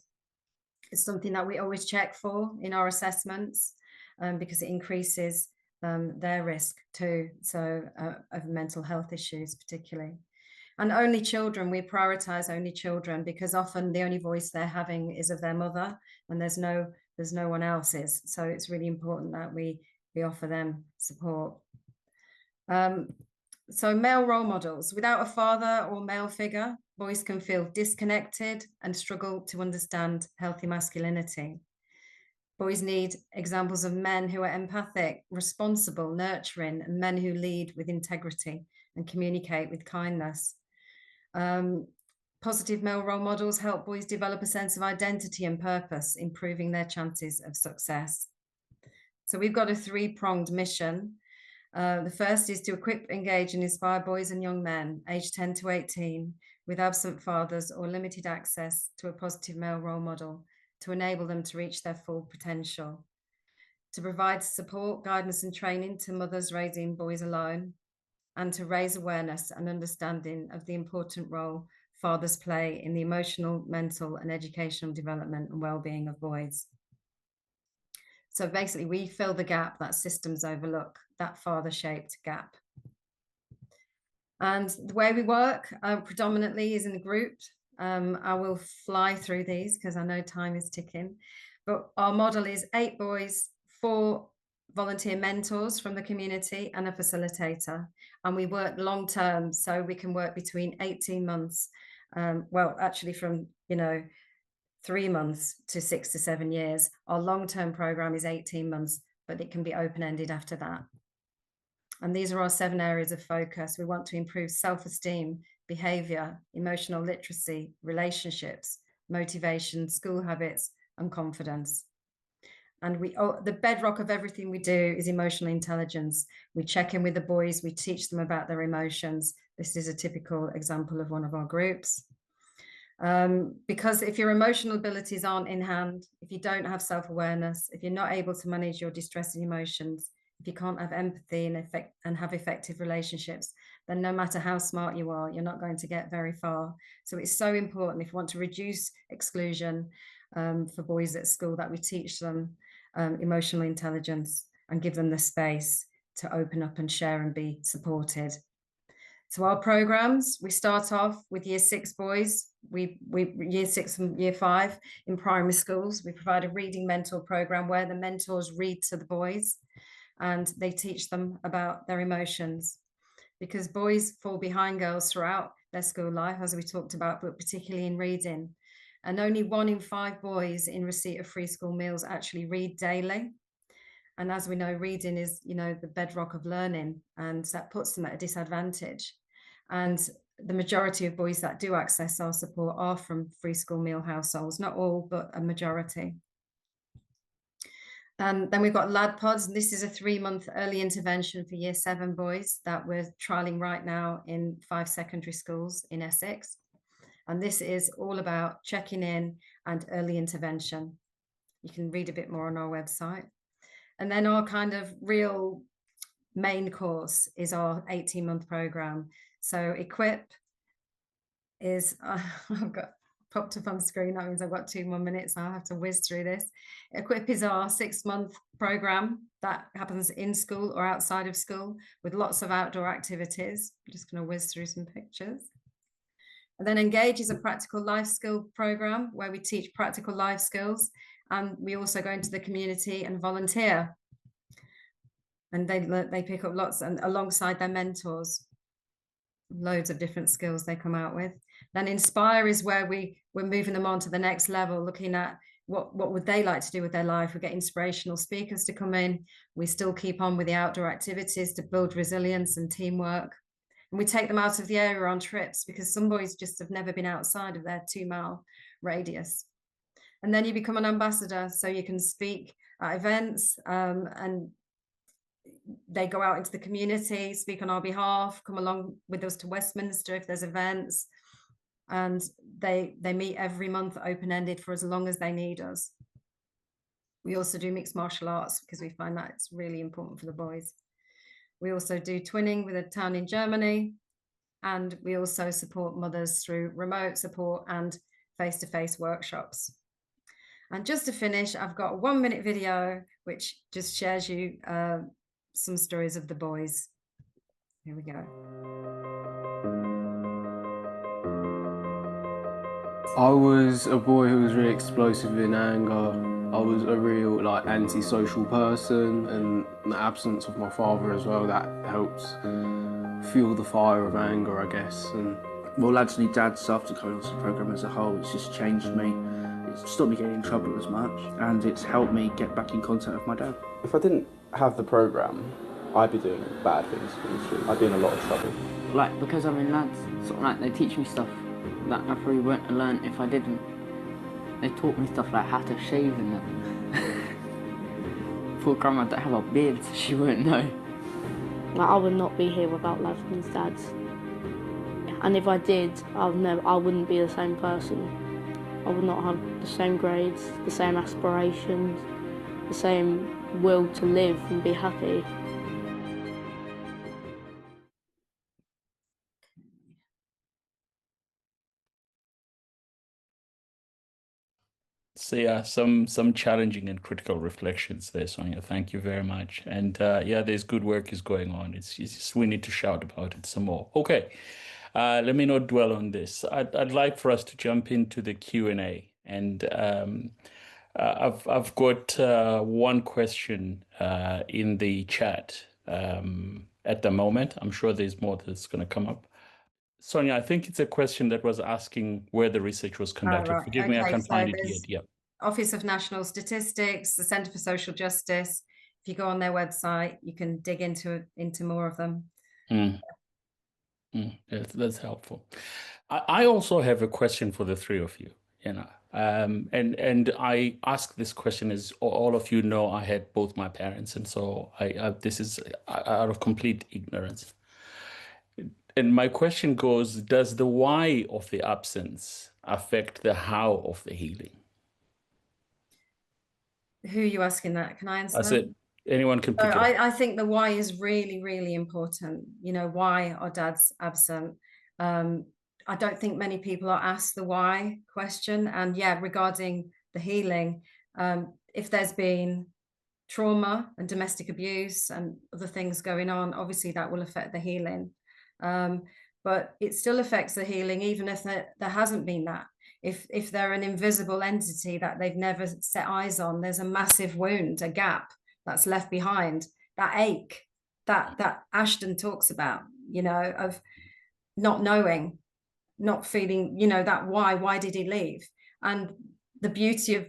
it's something that we always check for in our assessments, because it increases their risk too, so of mental health issues particularly. And only children, we prioritize only children, because often the only voice they're having is of their mother, and there's no one else's. So it's really important that we offer them support. So male role models. Without a father or male figure, boys can feel disconnected and struggle to understand healthy masculinity. Boys need examples of men who are empathic, responsible, nurturing, and men who lead with integrity and communicate with kindness. Positive male role models help boys develop a sense of identity and purpose, improving their chances of success. So we've got a three-pronged mission. The first is to equip, engage, and inspire boys and young men aged 10 to 18 with absent fathers or limited access to a positive male role model, to enable them to reach their full potential. To provide support, guidance, and training to mothers raising boys alone, and to raise awareness and understanding of the important role fathers play in the emotional, mental, and educational development and well-being of boys. So basically, we fill the gap that systems overlook, that father-shaped gap. And the way we work predominantly is in a group I will fly through these because I know time is ticking. But our model is 8 boys, 4 volunteer mentors from the community and a facilitator. And we work long term, so we can work between 18 months. Well, actually from, 3 months to 6 to 7 years. Our long-term program is 18 months, but it can be open-ended after that. And these are our 7 areas of focus. We want to improve self-esteem, behavior, emotional literacy, relationships, motivation, school habits, and confidence. And the bedrock of everything we do is emotional intelligence. We check in with the boys, we teach them about their emotions. This is a typical example of one of our groups. Because if your emotional abilities aren't in hand, if you don't have self-awareness, if you're not able to manage your distressing emotions, if you can't have empathy and have effective relationships, then no matter how smart you are, you're not going to get very far. So it's so important, if you want to reduce exclusion for boys at school, that we teach them emotional intelligence and give them the space to open up and share and be supported. So our programs, we start off with year 6 boys, we year 6 and year 5 in primary schools. We provide a reading mentor program where the mentors read to the boys and they teach them about their emotions, because boys fall behind girls throughout their school life, as we talked about, but particularly in reading. And only 1 in 5 boys in receipt of free school meals actually read daily. And as we know, reading is, the bedrock of learning, and that puts them at a disadvantage. And the majority of boys that do access our support are from free school meal households, not all, but a majority. And then we've got lad pods, and this is a 3-month early intervention for year 7 boys that we're trialing right now in 5 secondary schools in Essex. And this is all about checking in and early intervention. You can read a bit more on our website. And then our kind of real main course is our 18-month program. So Equip is, I've got popped up on screen. That means I've got 2 more minutes. I'll have to whiz through this. Equip is our 6-month program that happens in school or outside of school with lots of outdoor activities. I'm just going to whiz through some pictures. And then Engage is a practical life skill program where we teach practical life skills. And we also go into the community and volunteer. And they pick up lots, and alongside their mentors, loads of different skills they come out with. Then Inspire is where we're moving them on to the next level, looking at what would they like to do with their life. We get inspirational speakers to come in. We still keep on with the outdoor activities to build resilience and teamwork. And we take them out of the area on trips, because some boys just have never been outside of their 2-mile radius. And then you become an ambassador, so you can speak at events, and they go out into the community, speak on our behalf, come along with us to Westminster if there's events, and they meet every month open-ended for as long as they need us. We also do mixed martial arts because we find that it's really important for the boys. We also do twinning with a town in Germany, and we also support mothers through remote support and face-to-face workshops. And just to finish, I've got a 1-minute video which just shares you some stories of the boys. Here we go. I was a boy who was really explosive in anger. I was a real antisocial person, and the absence of my father as well, that helps fuel the fire of anger, I guess. And well, Lads Need Dads, after coming onto the programme as a whole, it's just changed me. It's stopped me getting in trouble as much, and it's helped me get back in contact with my dad. If I didn't have the programme, I'd be doing bad things in the street. I'd be in a lot of trouble. Because I'm in Lads, they teach me stuff that I probably wouldn't have learned if I didn't. They taught me stuff like how to shave and that. Poor grandma don't have a beard, so she wouldn't know. I would not be here without Lads Need Dads. And if I did, I wouldn't be the same person. I would not have the same grades, the same aspirations, the same will to live and be happy. So yeah, some challenging and critical reflections there, Sonia. Thank you very much. And yeah, there's good work is going on. It's just, we need to shout about it some more. Okay. Let me not dwell on this. I'd like for us to jump into the Q&A, and I've got one question in the chat at the moment. I'm sure there's more that's going to come up. Sonia, I think it's a question that was asking where the research was conducted. Right. Forgive me, I can't find it yet. There's Yeah. Office of National Statistics, the Centre for Social Justice. If you go on their website, you can dig into more of them. That's helpful. I also have a question for the three of you, and I ask this question as all of you know, I had both my parents, and so this is out of complete ignorance. And my question goes, does the why of the absence affect the how of the healing? Who are you asking that? Can I answer I said, anyone can pick it up. I think the why is really, really important. Why are dads absent? I don't think many people are asked the why question. And yeah, regarding the healing, if there's been trauma and domestic abuse and other things going on, obviously that will affect the healing. But it still affects the healing, even if there hasn't been that. If they're an invisible entity that they've never set eyes on, there's a massive wound, a gap that's left behind, that ache that Ashton talks about, of not knowing, not feeling, that why did he leave? And the beauty of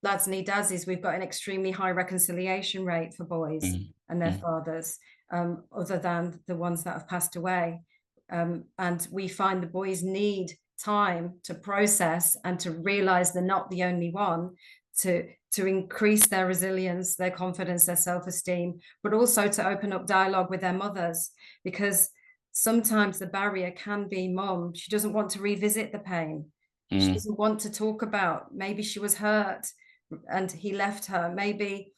Lads Need Dads is we've got an extremely high reconciliation rate for boys and their fathers, other than the ones that have passed away. And we find the boys need time to process and to realize they're not the only one, to increase their resilience, their confidence, their self-esteem, but also to open up dialogue with their mothers, because sometimes the barrier can be mom, she doesn't want to revisit the pain. She doesn't want to talk about, maybe she was hurt and he left her. Maybe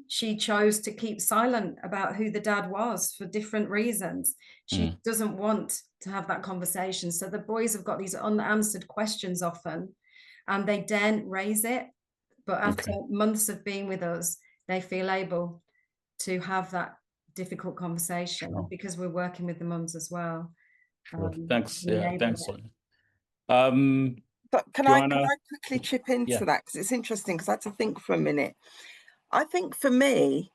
she chose to keep silent about who the dad was for different reasons. She doesn't want to have that conversation. So the boys have got these unanswered questions often, and they daren't raise it. But after months of being with us, they feel able to have that difficult conversation because we're working with the mums as well. Thanks. Yeah, thanks, Sonia. But can Joanna, I quickly chip into that? Because it's interesting, because I had to think for a minute. I think for me,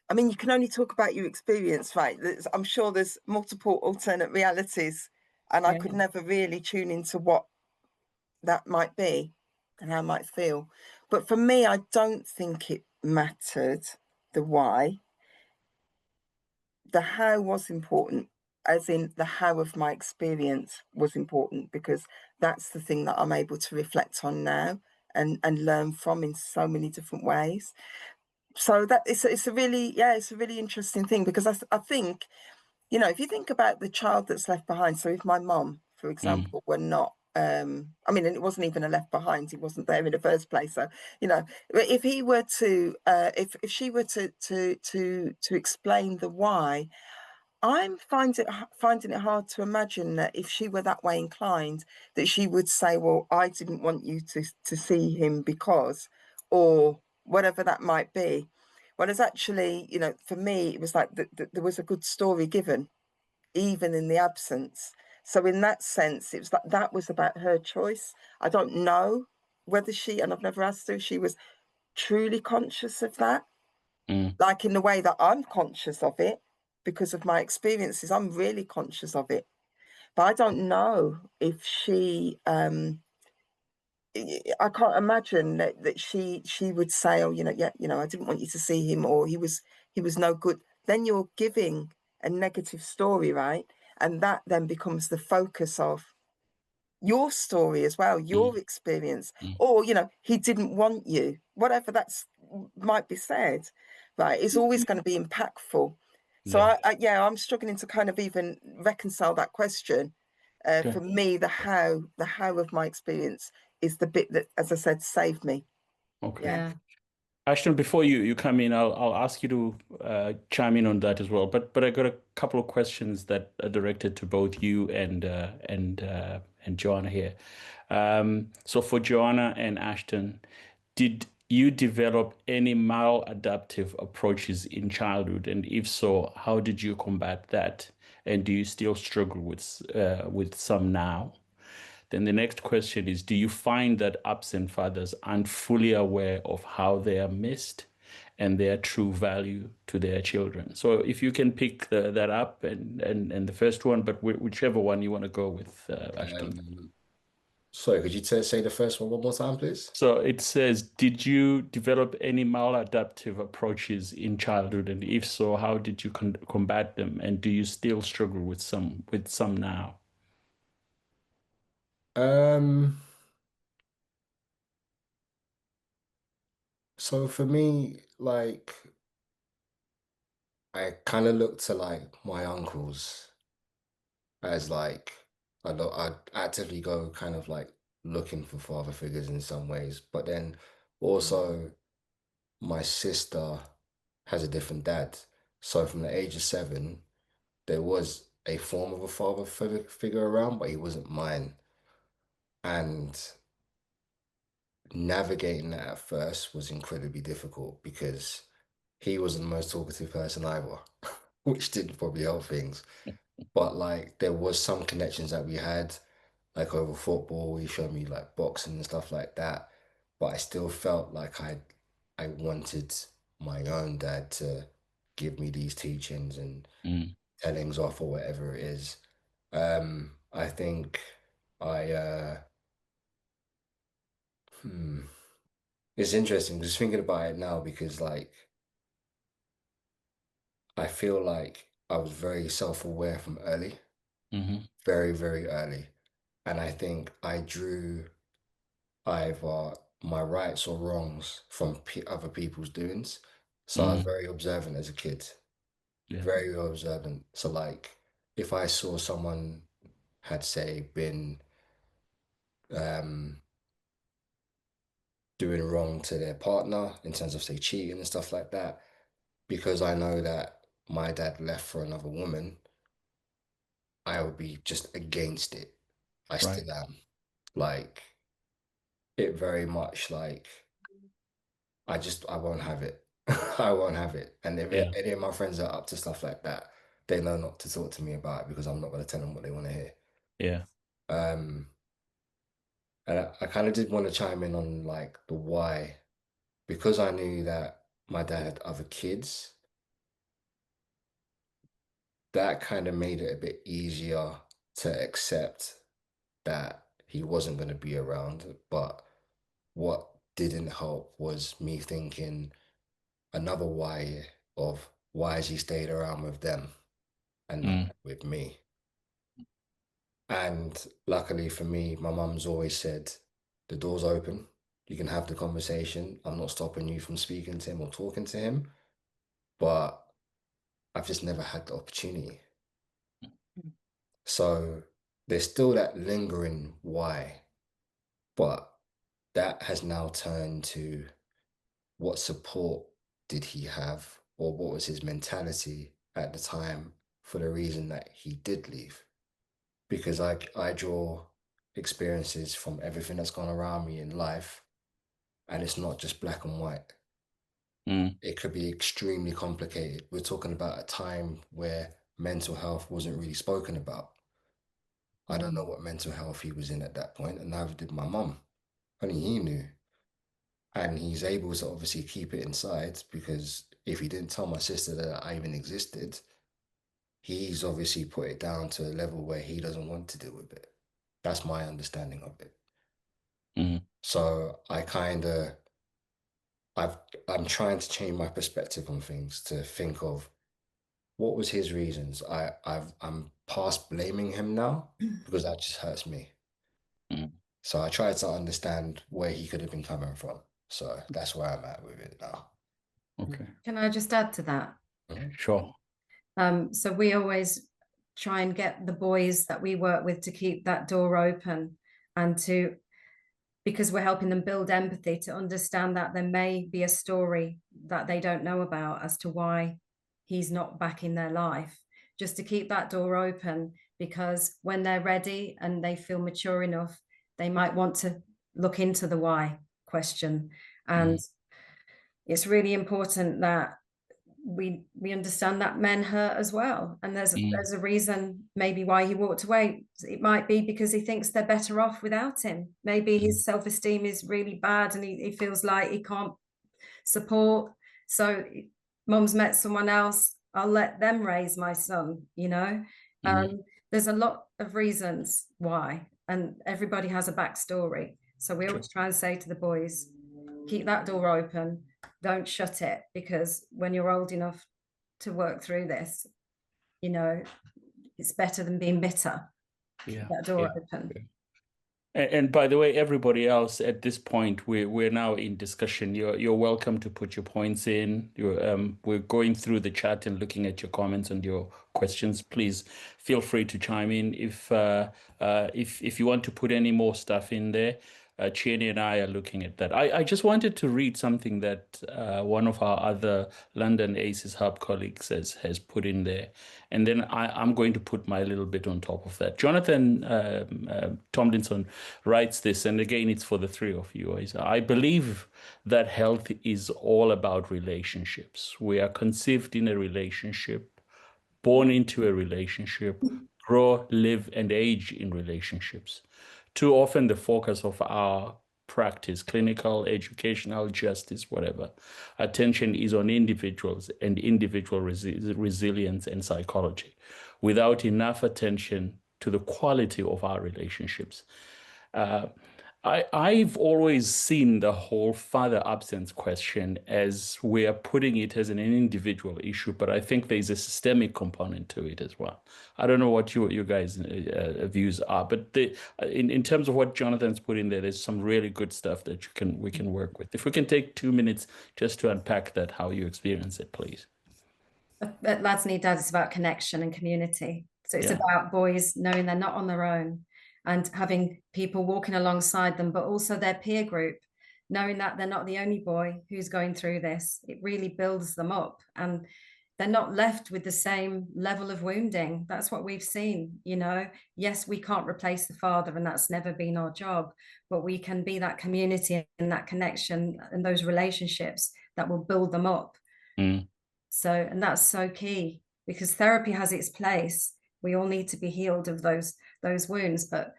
I mean, you can only talk about your experience, right? I'm sure there's multiple alternate realities, and I could never really tune into what that might be and how I might feel. But for me, I don't think it mattered the why. The how was important, as in the how of my experience was important, because that's the thing that I'm able to reflect on now and learn from in so many different ways. So that it's a really interesting thing, because I think, if you think about the child that's left behind, so if my mom, for example, were not, I mean, and it wasn't even a left behind, he wasn't there in the first place. So, if he were to, if she were to explain the why, I'm finding it hard to imagine that if she were that way inclined, that she would say, well, I didn't want you to see him because, or whatever that might be. Whereas actually, for me, it was like there was a good story given, even in the absence. So in that sense, it was like that was about her choice. I don't know whether she, and I've never asked her if she was truly conscious of that, like in the way that I'm conscious of it. Because of my experiences, I'm really conscious of it. But I don't know if she, I can't imagine that she would say, oh, I didn't want you to see him, or he was no good. Then you're giving a negative story, right? And that then becomes the focus of your story as well, your experience, or, he didn't want you, whatever that's might be said, right? It's always going to be impactful. So I'm struggling to kind of even reconcile that question. For me, the how of my experience is the bit that, as I said, saved me. Okay. Yeah. Ashton, before you come in, I'll ask you to chime in on that as well. But I got a couple of questions that are directed to both you and Joanna here. So for Joanna and Ashton, did you develop any maladaptive approaches in childhood, and if so, how did you combat that? And do you still struggle with some now? Then the next question is, do you find that absent fathers aren't fully aware of how they are missed and their true value to their children? So if you can pick that up and the first one, but whichever one you want to go with, Ashton. Sorry, could you say the first one more time, please? So it says, did you develop any maladaptive approaches in childhood? And if so, how did you combat them? And do you still struggle with some now? So for me, like, I kind of look to like my uncles as like I'd actively go kind of like looking for father figures in some ways, but then also my sister has a different dad. So from the age of 7, there was a form of a father figure around, but he wasn't mine. And navigating that at first was incredibly difficult because he wasn't the most talkative person either, which didn't probably help things. But like there was some connections that we had, like over football. He showed me like boxing and stuff like that. But I still felt like I wanted my own dad to give me these teachings and tellings off or whatever it is. I think I it's interesting just thinking about it now because like I feel like I was very self-aware from early, very, very early. And I think I drew either my rights or wrongs from other people's doings. So I was very observant as a kid, very observant. So like if I saw someone had say been doing wrong to their partner in terms of say cheating and stuff like that, because I know that my dad left for another woman, I would be just against it. I still am. Like it very much like I won't have it. I won't have it. And if any of my friends are up to stuff like that, they know not to talk to me about it because I'm not going to tell them what they want to hear. Yeah. And I kind of did want to chime in on like the why, because I knew that my dad had other kids. That kind of made it a bit easier to accept that he wasn't going to be around. But what didn't help was me thinking another why of why has he stayed around with them and not with me. And luckily for me, my mum's always said, the door's open. You can have the conversation. I'm not stopping you from speaking to him or talking to him. But I've just never had the opportunity. So there's still that lingering why. But that has now turned to what support did he have, or what was his mentality at the time for the reason that he did leave. Because I draw experiences from everything that's gone around me in life, and it's not just black and white. It could be extremely complicated. We're talking about a time where mental health wasn't really spoken about. I don't know what mental health he was in at that point, and neither did my mum. Only he knew. And he's able to obviously keep it inside, because if he didn't tell my sister that I even existed, he's obviously put it down to a level where he doesn't want to deal with it. That's my understanding of it. So I'm trying to change my perspective on things to think of what was his reasons. I'm past blaming him now because that just hurts me. So I try to understand where he could have been coming from. So that's where I'm at with it now. Okay. Can I just add to that? Sure. So we always try and get the boys that we work with to keep that door open, and because we're helping them build empathy, to understand that there may be a story that they don't know about as to why he's not back in their life, just to keep that door open, because when they're ready and they feel mature enough, they might want to look into the why question and it's really important that we understand that men hurt as well, and there's a reason maybe why he walked away. It might be because he thinks they're better off without him. Maybe his self-esteem is really bad and he feels like he can't support, so mum's met someone else, I'll let them raise my son, you know. There's a lot of reasons why, and everybody has a backstory. So we always try and say to the boys, keep that door open, don't shut it, because when you're old enough to work through this, you know, it's better than being bitter. Keep that door open. And by the way, everybody else at this point, we're now in discussion. You're welcome to put your points in. We're going through the chat and looking at your comments and your questions. Please feel free to chime in if you want to put any more stuff in there. Tiane and I are looking at that. I just wanted to read something that one of our other London ACES Hub colleagues has put in there. And then I'm going to put my little bit on top of that. Jonathan Tomlinson writes this, and again, it's for the three of you. I believe that health is all about relationships. We are conceived in a relationship, born into a relationship, grow, live, and age in relationships. Too often the focus of our practice, clinical, educational, justice, whatever, attention is on individuals and individual resilience and psychology, without enough attention to the quality of our relationships. I've always seen the whole father absence question as we are putting it as an individual issue, but I think there's a systemic component to it as well. I don't know what you guys' views are, but in terms of what Jonathan's put in there, there's some really good stuff that we can work with. If we can take 2 minutes just to unpack that, how you experience it, please. Lads Need Dads is about connection and community. So it's about boys knowing they're not on their own, and having people walking alongside them, but also their peer group, knowing that they're not the only boy who's going through this. It really builds them up, and they're not left with the same level of wounding. That's what we've seen, you know. Yes, we can't replace the father, and that's never been our job, but we can be that community and that connection and those relationships that will build them up. So, and that's so key, because therapy has its place. We all need to be healed of those wounds, but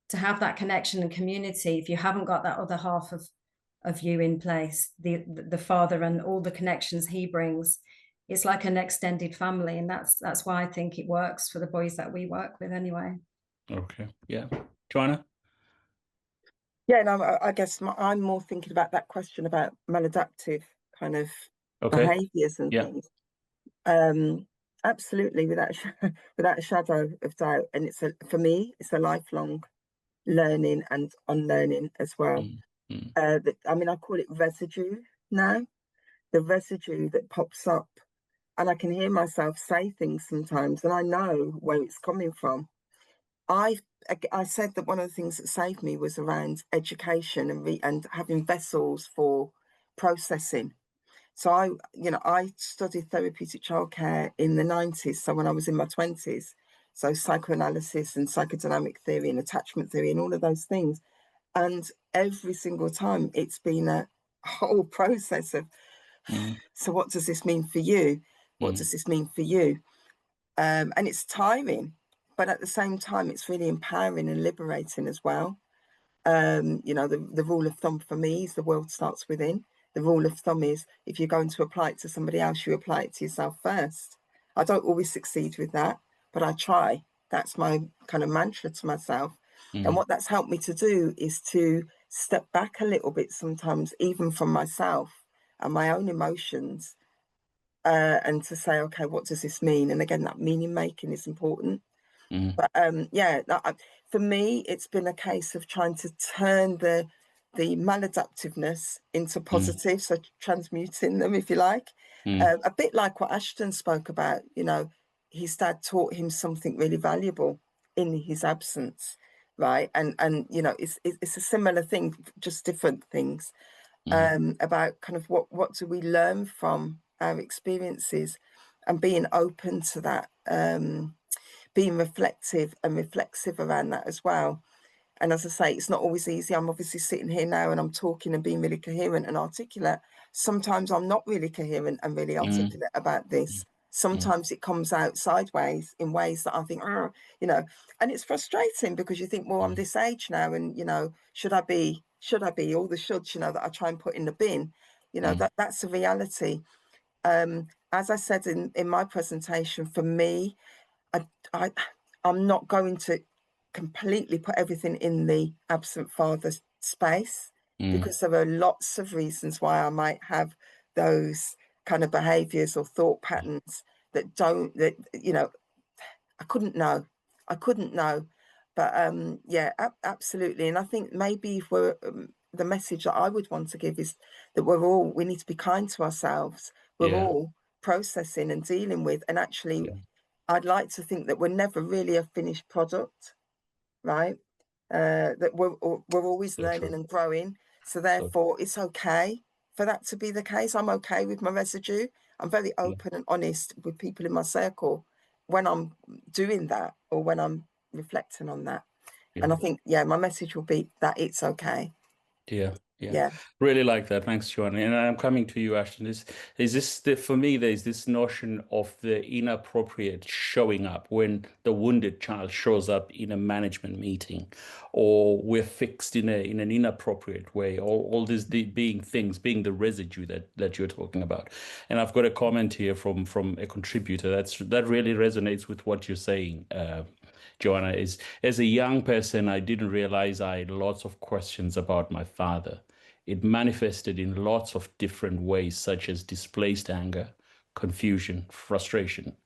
to have that connection and community, if you haven't got that other half of you in place, the father and all the connections he brings, it's like an extended family, and that's why I think it works for the boys that we work with anyway. Okay, yeah. Joanna? Yeah, no, I guess I'm more thinking about that question about maladaptive kind of behaviours and things. Absolutely, without a shadow of doubt. And for me, it's a lifelong learning and unlearning as well. I mean, I call it residue now, the residue that pops up, and I can hear myself say things sometimes, and I know where it's coming from. I said that one of the things that saved me was around education and having vessels for processing. So I studied therapeutic childcare in the 90s. So when I was in my 20s, so psychoanalysis and psychodynamic theory and attachment theory and all of those things. And every single time it's been a whole process of, so what does this mean for you? What does this mean for you? And it's tiring, but at the same time, it's really empowering and liberating as well. You know, the rule of thumb for me is the world starts within. The rule of thumb is if you're going to apply it to somebody else, you apply it to yourself first. I don't always succeed with that, but I try. That's my kind of mantra to myself. And what that's helped me to do is to step back a little bit sometimes, even from myself and my own emotions, and to say, okay, what does this mean? And again, that meaning making is important. But for me, it's been a case of trying to turn the maladaptiveness into positive, so transmuting them, if you like. A bit like what Ashton spoke about, you know, his dad taught him something really valuable in his absence, right? And you know, it's a similar thing, just different things, about kind of what do we learn from our experiences, and being open to that, being reflective and reflexive around that as well. And as I say, it's not always easy. I'm obviously sitting here now and I'm talking and being really coherent and articulate. Sometimes I'm not really coherent and really articulate about this. Sometimes it comes out sideways in ways that I think, oh, you know, and it's frustrating because you think, well, I'm this age now, and you know, should I be all the shoulds, you know, that I try and put in the bin, you know, that's a reality. As I said in my presentation, for me, I'm not going to completely put everything in the absent father space, because there are lots of reasons why I might have those kind of behaviors or thought patterns that you know, I couldn't know. But yeah, absolutely. And I think maybe if we're the message that I would want to give is that we need to be kind to ourselves. We're all processing and dealing with, and actually I'd like to think that we're never really a finished product, right? That we're always learning and growing. So therefore it's okay for that to be the case. I'm okay with my residue. I'm very open and honest with people in my circle when I'm doing that or when I'm reflecting on that. And I think, my message will be that it's okay. Yeah. Really like that. Thanks, Joanna. And I'm coming to you, Ashton. For me, there's this notion of the inappropriate showing up when the wounded child shows up in a management meeting, or we're fixed in an inappropriate way, or all these being the residue that you're talking about. And I've got a comment here from a contributor that really resonates with what you're saying. Joanna, is as a young person, I didn't realize I had lots of questions about my father. It manifested in lots of different ways, such as displaced anger, confusion, frustration.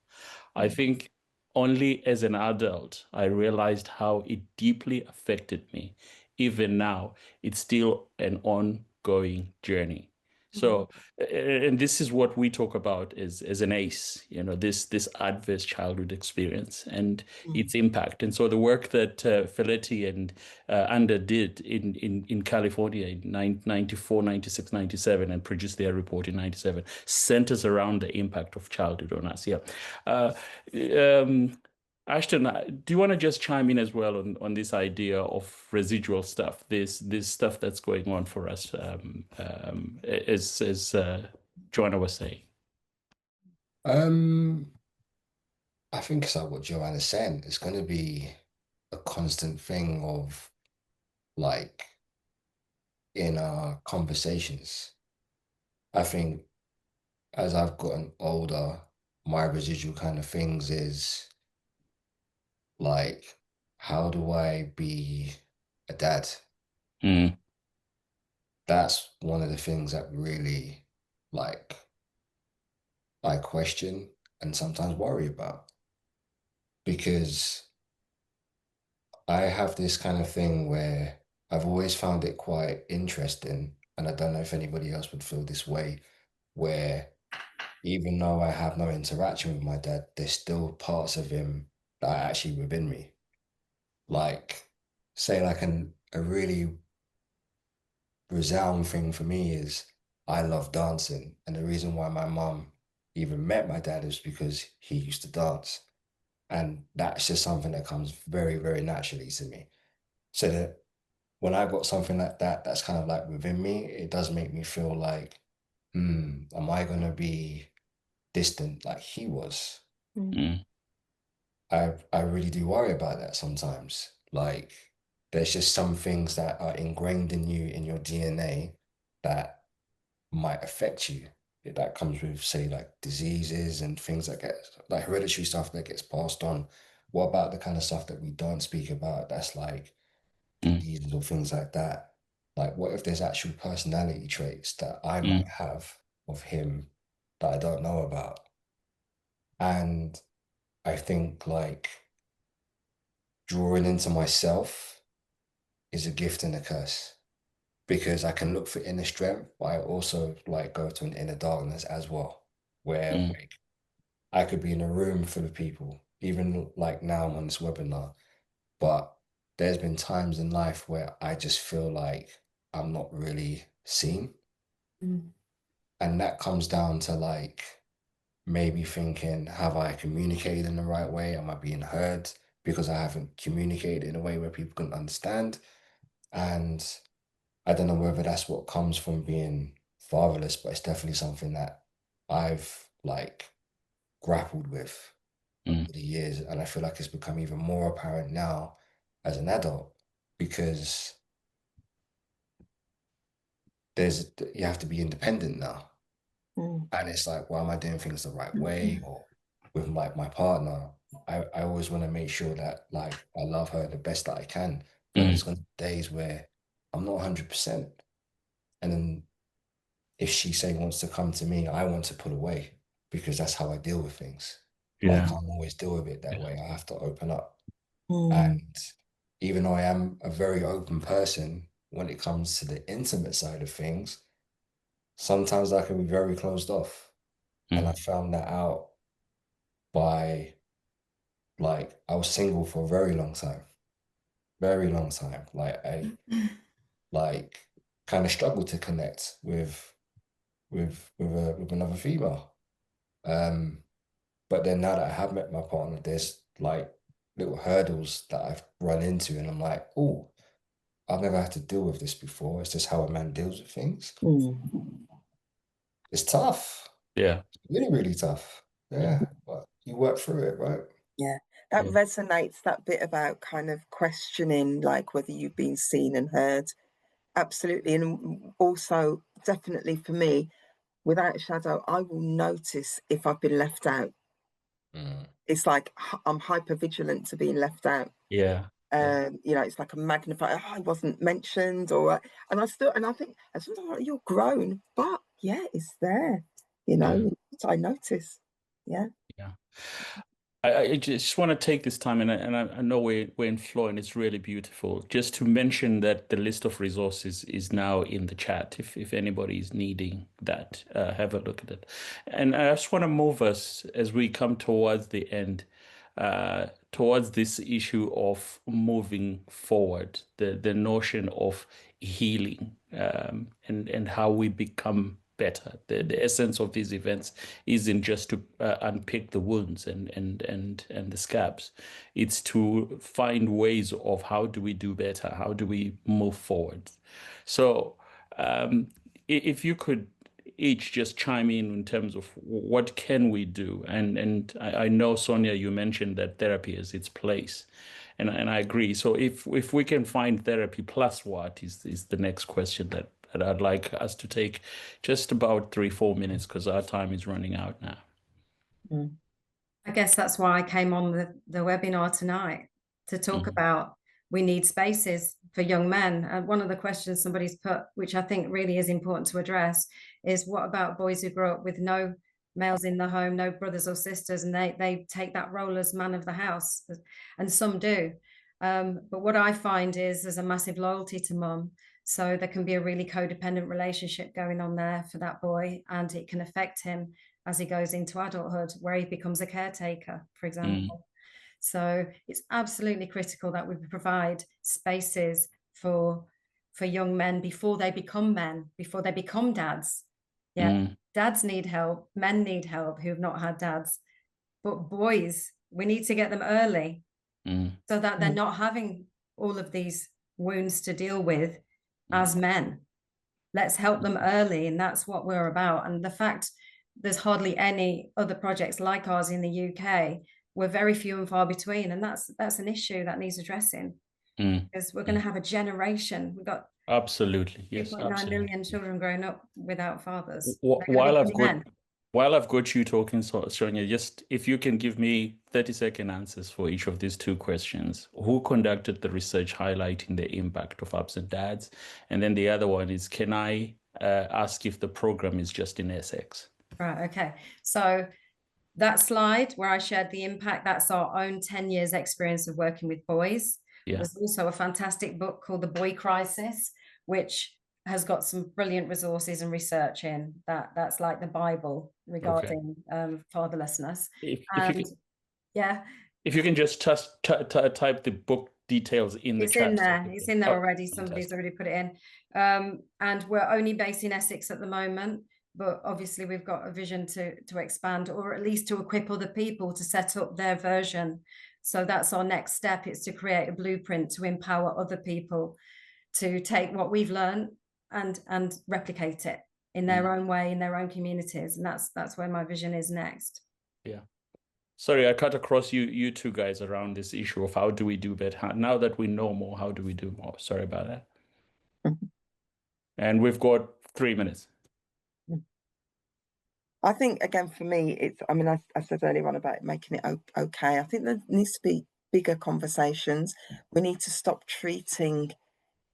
I think only as an adult, I realized how it deeply affected me. Even now, it's still an ongoing journey. So, and this is what we talk about as an ACE, you know, this adverse childhood experience and its impact. And so the work that Feletti and Anda did in California in 94, 96, 97, and produced their report in 97 centers around the impact of childhood on us. Ashton, do you want to just chime in as well on this idea of residual stuff, this stuff that's going on for us, as Joanna was saying? I think it's like what Joanna's saying. It's going to be a constant thing of, like, in our conversations. I think as I've gotten older, my residual kind of things is like, how do I be a dad? That's one of the things that really, like, I question and sometimes worry about, because I have this kind of thing where I've always found it quite interesting, and I don't know if anybody else would feel this way, where even though I have no interaction with my dad, there's still parts of him that are actually within me. Like, say, like a really resounding thing for me is I love dancing. And the reason why my mum even met my dad is because he used to dance. And that's just something that comes very, very naturally to me. So that when I got something like that, that's kind of like within me, it does make me feel like, am I going to be distant like he was? I really do worry about that sometimes. Like, there's just some things that are ingrained in you, in your DNA, that might affect you. That comes with, say, like diseases and things that get, like hereditary stuff that gets passed on. What about the kind of stuff that we don't speak about? That's like diseases or things like that. Like, what if there's actual personality traits that I might have of him that I don't know about? And I think, like, drawing into myself is a gift and a curse, because I can look for inner strength, but I also, like, go to an inner darkness as well, where like I could be in a room full of people, even like now I'm on this webinar, but there's been times in life where I just feel like I'm not really seen. And that comes down to, like, maybe thinking, have I communicated in the right way? Am I being heard? because I haven't communicated in a way where people can understand. And I don't know whether that's what comes from being fatherless, but it's definitely something that I've like grappled with over the years. And I feel like it's become even more apparent now as an adult, because you have to be independent now. And it's like, why am I doing things the right way? Or with my partner, I always want to make sure that like I love her the best that I can. But there's going to be days where I'm not 100%. And then if she wants to come to me, I want to pull away, because that's how I deal with things. But I can't always deal with it that way. I have to open up. And even though I am a very open person, when it comes to the intimate side of things, sometimes I can be very closed off. And I found that out by, like, I was single for a very long time. Like, I like kind of struggled to connect with another female. But then now that I have met my partner, there's like little hurdles that I've run into, and I'm like, oh, I've never had to deal with this before. It's just how a man deals with things. It's tough. Yeah. Really, really tough. Yeah. But you work through it, right? Yeah. That resonates, that bit about kind of questioning, like whether you've been seen and heard. Absolutely. And also, definitely for me, without a shadow, I will notice if I've been left out. It's like I'm hyper vigilant to being left out. Yeah. You know, it's like a magnifier. Oh, I wasn't mentioned, or and I think you're grown, but yeah, it's there. You know, I notice. Yeah. Yeah. I just want to take this time, and I know we're in flow, and it's really beautiful, just to mention that the list of resources is now in the chat. If anybody is needing that, have a look at it. And I just want to move us as we come towards the end, towards this issue of moving forward, the notion of healing, and how we become better. The essence of these events isn't just to unpick the wounds and the scabs. It's to find ways of how do we do better? How do we move forward? So if you could each just chime in terms of what can we do? And I know, Sonia, you mentioned that therapy has its place. And I agree. So if we can find therapy plus what is the next question that I'd like us to take just about 3-4 minutes, because our time is running out now. I guess that's why I came on the webinar tonight, to talk about we need spaces for young men. And one of the questions somebody's put, which I think really is important to address, is what about boys who grow up with no males in the home, no brothers or sisters, and they take that role as man of the house, and some do. But what I find is there's a massive loyalty to mum. So there can be a really codependent relationship going on there for that boy, and it can affect him as he goes into adulthood, where he becomes a caretaker, for example. So it's absolutely critical that we provide spaces for young men before they become men, before they become dads. Yeah, dads need help, men need help who have not had dads. But boys, we need to get them early so that they're not having all of these wounds to deal with as men. Let's help them early, and that's what we're about. And the fact there's hardly any other projects like ours in the UK, we're very few and far between, and that's an issue that needs addressing, because we're going to have a generation. We've got absolutely, yes, 2.9 million children growing up without fathers. While I've got you talking, Sonia, just if you can give me 30-second answers for each of these two questions. Who conducted the research highlighting the impact of absent dads? And then the other one is, can I ask if the program is just in Essex? Right, okay. So that slide where I shared the impact, that's our own 10 years experience of working with boys. There's also a fantastic book called The Boy Crisis, which has got some brilliant resources and research in that's like the Bible regarding fatherlessness. If you can just type the book details in the chat. It's in there already. Somebody's already put it in. And we're only based in Essex at the moment, but obviously we've got a vision to expand, or at least to equip other people to set up their version. So that's our next step. It's to create a blueprint to empower other people to take what we've learned and replicate it in their own way, in their own communities. And that's where my vision is next. Yeah. Sorry, I cut across you two guys around this issue of how do we do better. Now that we know more, how do we do more? Sorry about that. And we've got 3 minutes. I think, again, for me, it's, I mean, I said earlier on about making it okay. I think there needs to be bigger conversations. We need to stop treating,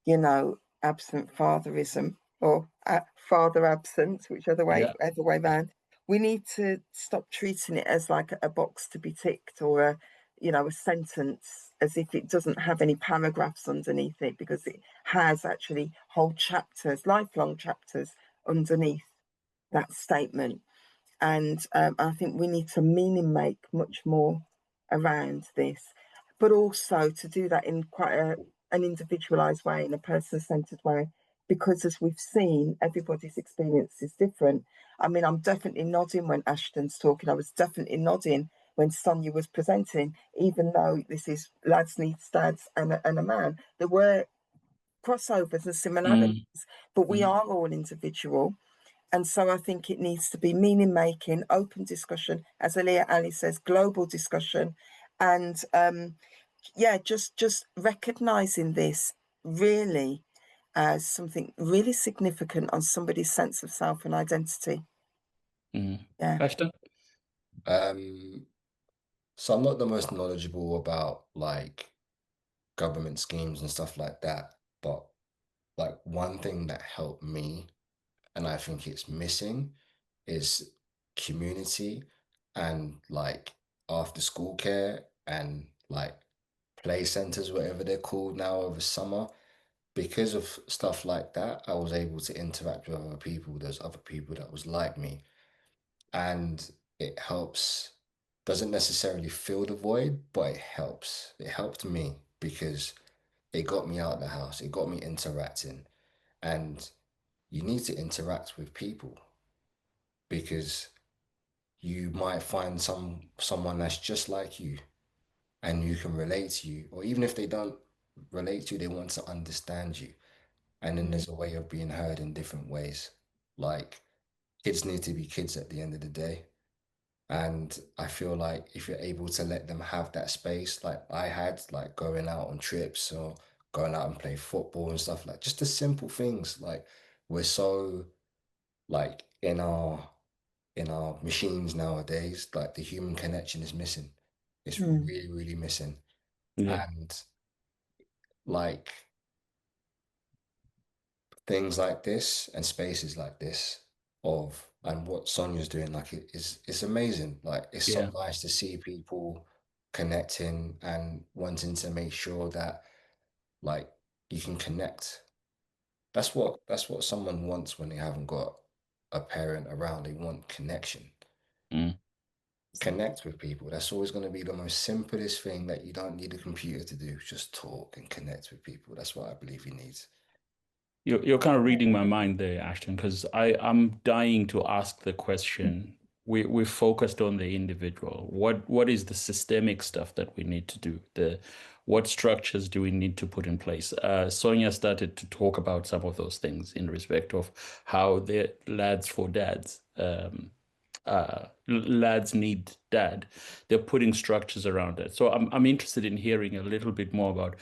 you know, absent fatherism or father absence, whichever way around. We need to stop treating it as like a box to be ticked or a, you know, a sentence, as if it doesn't have any paragraphs underneath it, because it has actually whole chapters, lifelong chapters underneath that statement. And I think we need to meaning make much more around this, but also to do that in quite an individualized way, in a person-centered way, because as we've seen, everybody's experience is different. I mean, I'm definitely nodding when Ashton's talking. I was definitely nodding when Sonia was presenting, even though this is lads need dads and a man. There were crossovers and similarities, but we are all individual. And so I think it needs to be meaning making, open discussion, as Aliyah Ali says, global discussion, and just recognizing this really as something really significant on somebody's sense of self and identity. Yeah. Ashton? So I'm not the most knowledgeable about like government schemes and stuff like that, but like one thing that helped me, and I think it's missing, is community and like after school care and like play centers, whatever they're called now, over summer. Because of stuff like that, I was able to interact with other people. There's other people that was like me, and it helps. Doesn't necessarily fill the void, but it helps. It helped me because it got me out of the house. It got me interacting, and you need to interact with people because you might find someone that's just like you and you can relate to you, or even if they don't relate to you, they want to understand you. And then there's a way of being heard in different ways. Like kids need to be kids at the end of the day. And I feel like if you're able to let them have that space, like I had, like going out on trips or going out and play football and stuff, like just the simple things. Like we're so like in our machines nowadays, like the human connection is missing. It's really, really missing. Yeah. And like things like this and spaces like this of and what Sonia's doing, like it's amazing. Like it's so nice to see people connecting and wanting to make sure that like you can connect. That's what someone wants when they haven't got a parent around. They want connection. Connect with people. That's always going to be the most simplest thing that you don't need a computer to do. Just talk and connect with people. That's what I believe you need. You're kind of reading my mind there, Ashton, because I'm dying to ask the question. We're focused on the individual. What is the systemic stuff that we need to do? What structures do we need to put in place? Sonia started to talk about some of those things in respect of how the lads for dads, lads need dad. They're putting structures around it. So I'm interested in hearing a little bit more about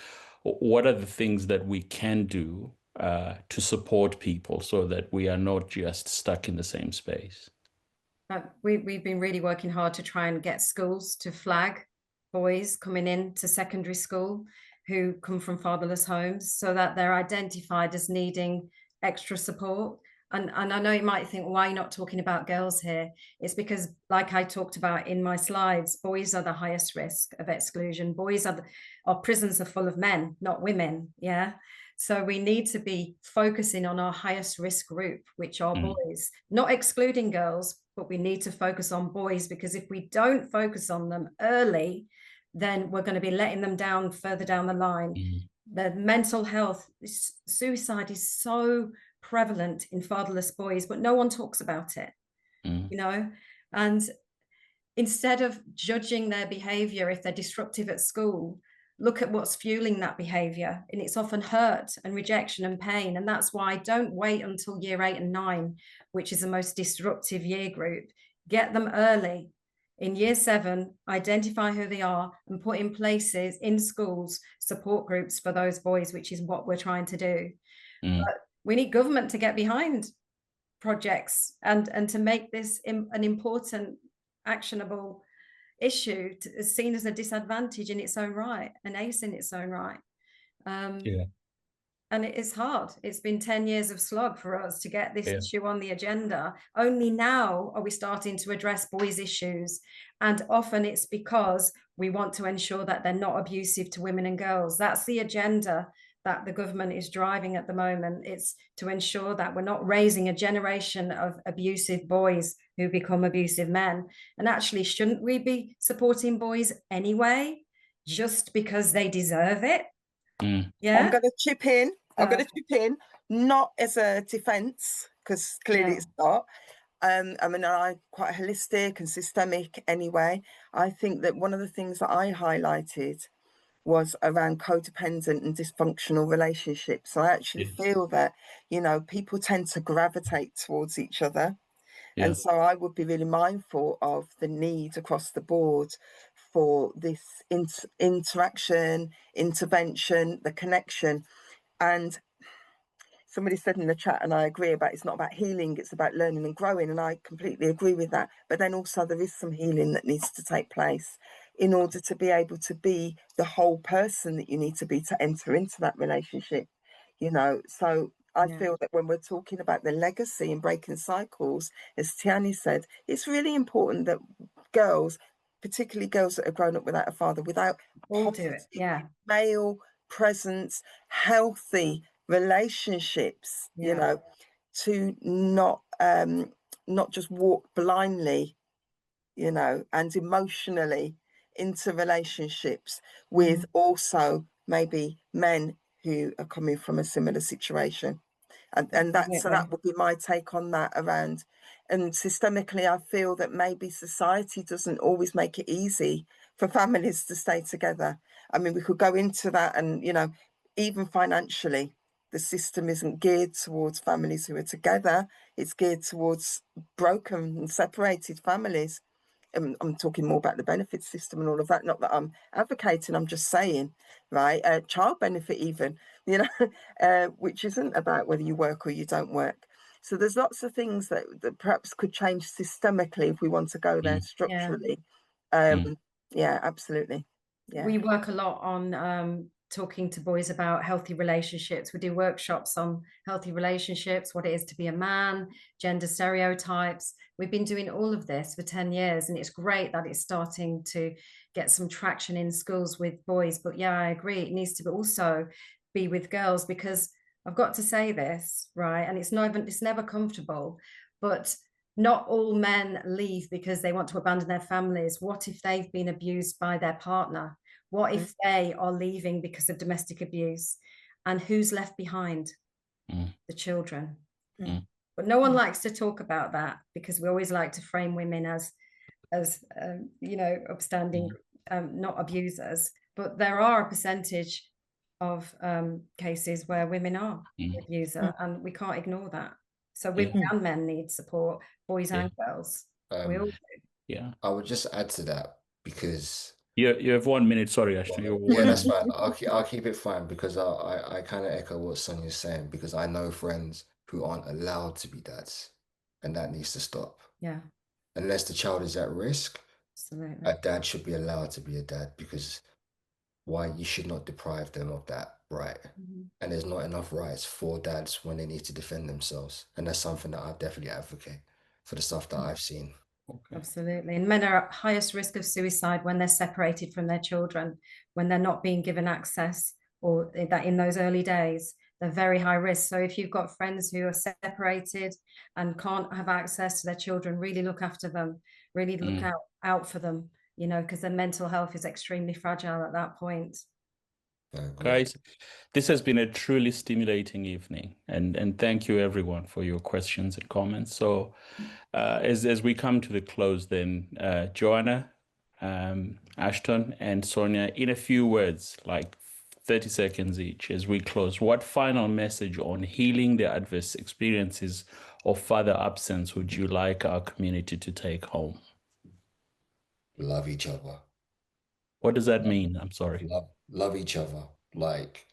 what are the things that we can do to support people so that we are not just stuck in the same space. We've been really working hard to try and get schools to flag boys coming into secondary school who come from fatherless homes so that they're identified as needing extra support. And I know you might think, why are you not talking about girls here? It's because, like I talked about in my slides, boys are the highest risk of exclusion. Our prisons are full of men, not women. Yeah. So we need to be focusing on our highest risk group, which are boys, not excluding girls, but we need to focus on boys, because if we don't focus on them early, then we're going to be letting them down further down the line. The mental health, suicide is so prevalent in fatherless boys, but no one talks about it, you know, and instead of judging their behavior if they're disruptive at school, look at what's fueling that behavior. And it's often hurt and rejection and pain. And that's why don't wait until year 8 and 9, which is the most disruptive year group. Get them early. In year 7, identify who they are and put in places in schools support groups for those boys, which is what we're trying to do. But we need government to get behind projects and to make this an important, actionable issue seen as a disadvantage in its own right, an ACE in its own right. And it is hard. It's been 10 years of slog for us to get this issue on the agenda. Only now are we starting to address boys' issues. And often it's because we want to ensure that they're not abusive to women and girls. That's the agenda that the government is driving at the moment. It's to ensure that we're not raising a generation of abusive boys who become abusive men. And actually, shouldn't we be supporting boys anyway, just because they deserve it? Yeah, I'm going to chip in. I'm going to chip in, not as a defence, because clearly it's not. I mean, I'm quite holistic and systemic anyway. I think that one of the things that I highlighted was around codependent and dysfunctional relationships. So I actually feel that, you know, people tend to gravitate towards each other. And so I would be really mindful of the need across the board for this interaction, intervention, the connection. And somebody said in the chat, and I agree, about it's not about healing, it's about learning and growing. And I completely agree with that. But then also there is some healing that needs to take place in order to be able to be the whole person that you need to be to enter into that relationship, you know. So I feel that when we're talking about the legacy and breaking cycles, as Tiane said, it's really important that girls, particularly girls that have grown up without a father, without male presence, healthy relationships, you know, to not just walk blindly, you know, and emotionally into relationships with also maybe men who are coming from a similar situation. And that, so that would be my take on that around. And systemically, I feel that maybe society doesn't always make it easy for families to stay together. I mean, we could go into that, and, you know, even financially, the system isn't geared towards families who are together. It's geared towards broken and separated families. I'm talking more about the benefit system and all of that. Not that I'm advocating, I'm just saying, right? Child benefit even, you know, which isn't about whether you work or you don't work. So there's lots of things that perhaps could change systemically if we want to go there structurally. Yeah, absolutely. Yeah. We work a lot on talking to boys about healthy relationships. We do workshops on healthy relationships, what it is to be a man, gender stereotypes. We've been doing all of this for 10 years, and it's great that it's starting to get some traction in schools with boys. But yeah, I agree, it needs to also be with girls, because I've got to say this, right? And it's never comfortable, but not all men leave because they want to abandon their families. What if they've been abused by their partner? What if they are leaving because of domestic abuse? And who's left behind? The children. But no one likes to talk about that, because we always like to frame women as you know, upstanding, not abusers. But there are a percentage of cases where women are the abuser, and we can't ignore that. So women and men need support, boys and girls. We all do. Yeah. I would just add to that, because you have 1 minute. Sorry, Ashton. yeah, that's fine. I'll keep it fine, because I kind of echo what Sonia's saying, because I know friends who aren't allowed to be dads, and that needs to stop. Yeah. Unless the child is at risk, absolutely, a dad should be allowed to be a dad, because why, you should not deprive them of that right. And there's not enough rights for dads when they need to defend themselves, and that's something that I definitely advocate for, the stuff that I've seen. Absolutely. And men are at highest risk of suicide when they're separated from their children, when they're not being given access, or that in those early days, they're very high risk. So if you've got friends who are separated and can't have access to their children, really look after them, really look out for them, you know, because their mental health is extremely fragile at that point. Guys, this has been a truly stimulating evening, and thank you everyone for your questions and comments. So as we come to the close then, Joanna, Ashton and Sonia, in a few words, like 30 seconds each, as we close, what final message on healing the adverse experiences of father absence would you like our community to take home? Love each other. What does that mean? I'm sorry. Love each other. Like,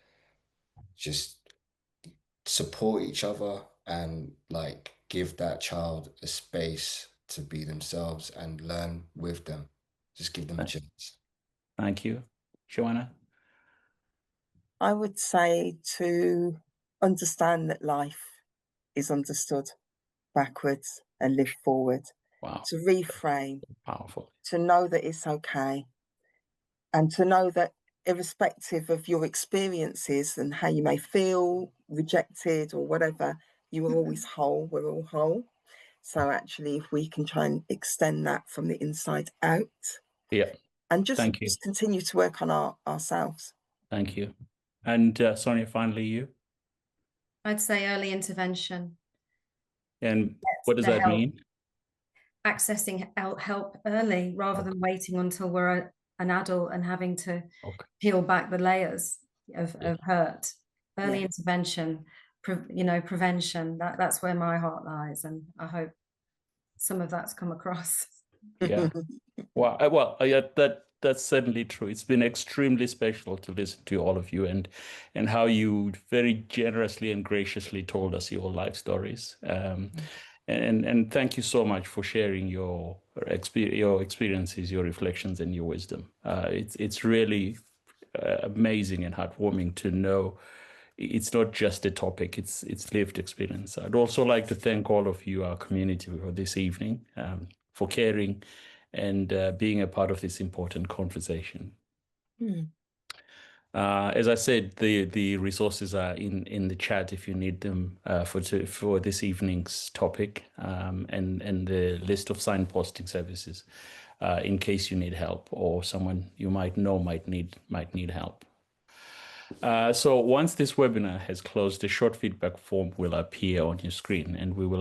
just support each other and like give that child a space to be themselves and learn with them. Just give them a chance. Thank you. Joanna? I would say to understand that life is understood backwards and live forward. Wow. To reframe. Powerful. To know that it's okay. And to know that irrespective of your experiences and how you may feel rejected or whatever, you are always whole. We're all whole. So actually, if we can try and extend that from the inside out, and just continue to work on ourselves. Thank you. And Sonia, finally, you? I'd say early intervention. And what does that mean? Accessing help early rather than waiting until we're an adult and having to peel back the layers of hurt. Early intervention, prevention, that's where my heart lies, and I hope some of that's come across. Yeah. Well, that's certainly true. It's been extremely special to listen to all of you and how you very generously and graciously told us your life stories. And thank you so much for sharing your experiences, your reflections, and your wisdom. It's really amazing and heartwarming to know it's not just a topic, it's lived experience. I'd also like to thank all of you, our community, for this evening, for caring and being a part of this important conversation. As I said, the resources are in the chat if you need them for this evening's topic, and the list of signposting services in case you need help or someone you might know might need help. So once this webinar has closed, a short feedback form will appear on your screen, and we would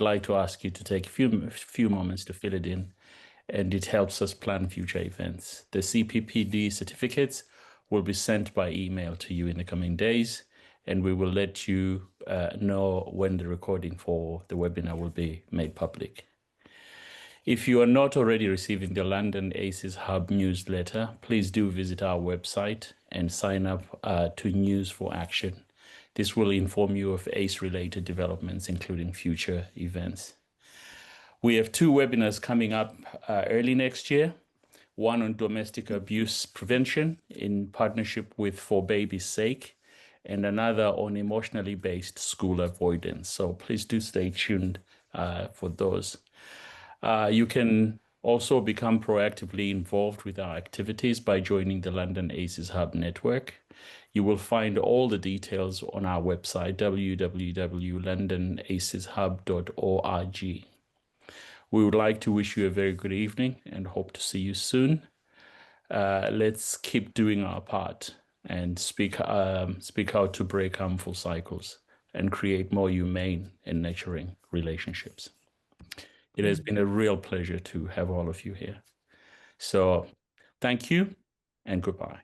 like to ask you to take a few moments to fill it in, and it helps us plan future events. The CPPD certificates will be sent by email to you in the coming days, and we will let you know when the recording for the webinar will be made public. If you are not already receiving the London ACES Hub newsletter, please do visit our website and sign up to News for Action. This will inform you of ACE-related developments, including future events. We have 2 webinars coming up early next year, one on domestic abuse prevention in partnership with For Baby's Sake, and another on emotionally based school avoidance. So please do stay tuned for those. You can also become proactively involved with our activities by joining the London ACES Hub network. You will find all the details on our website, www.londonaceshub.org. We would like to wish you a very good evening and hope to see you soon. Let's keep doing our part and speak out to break harmful cycles and create more humane and nurturing relationships. It has been a real pleasure to have all of you here. So thank you and goodbye.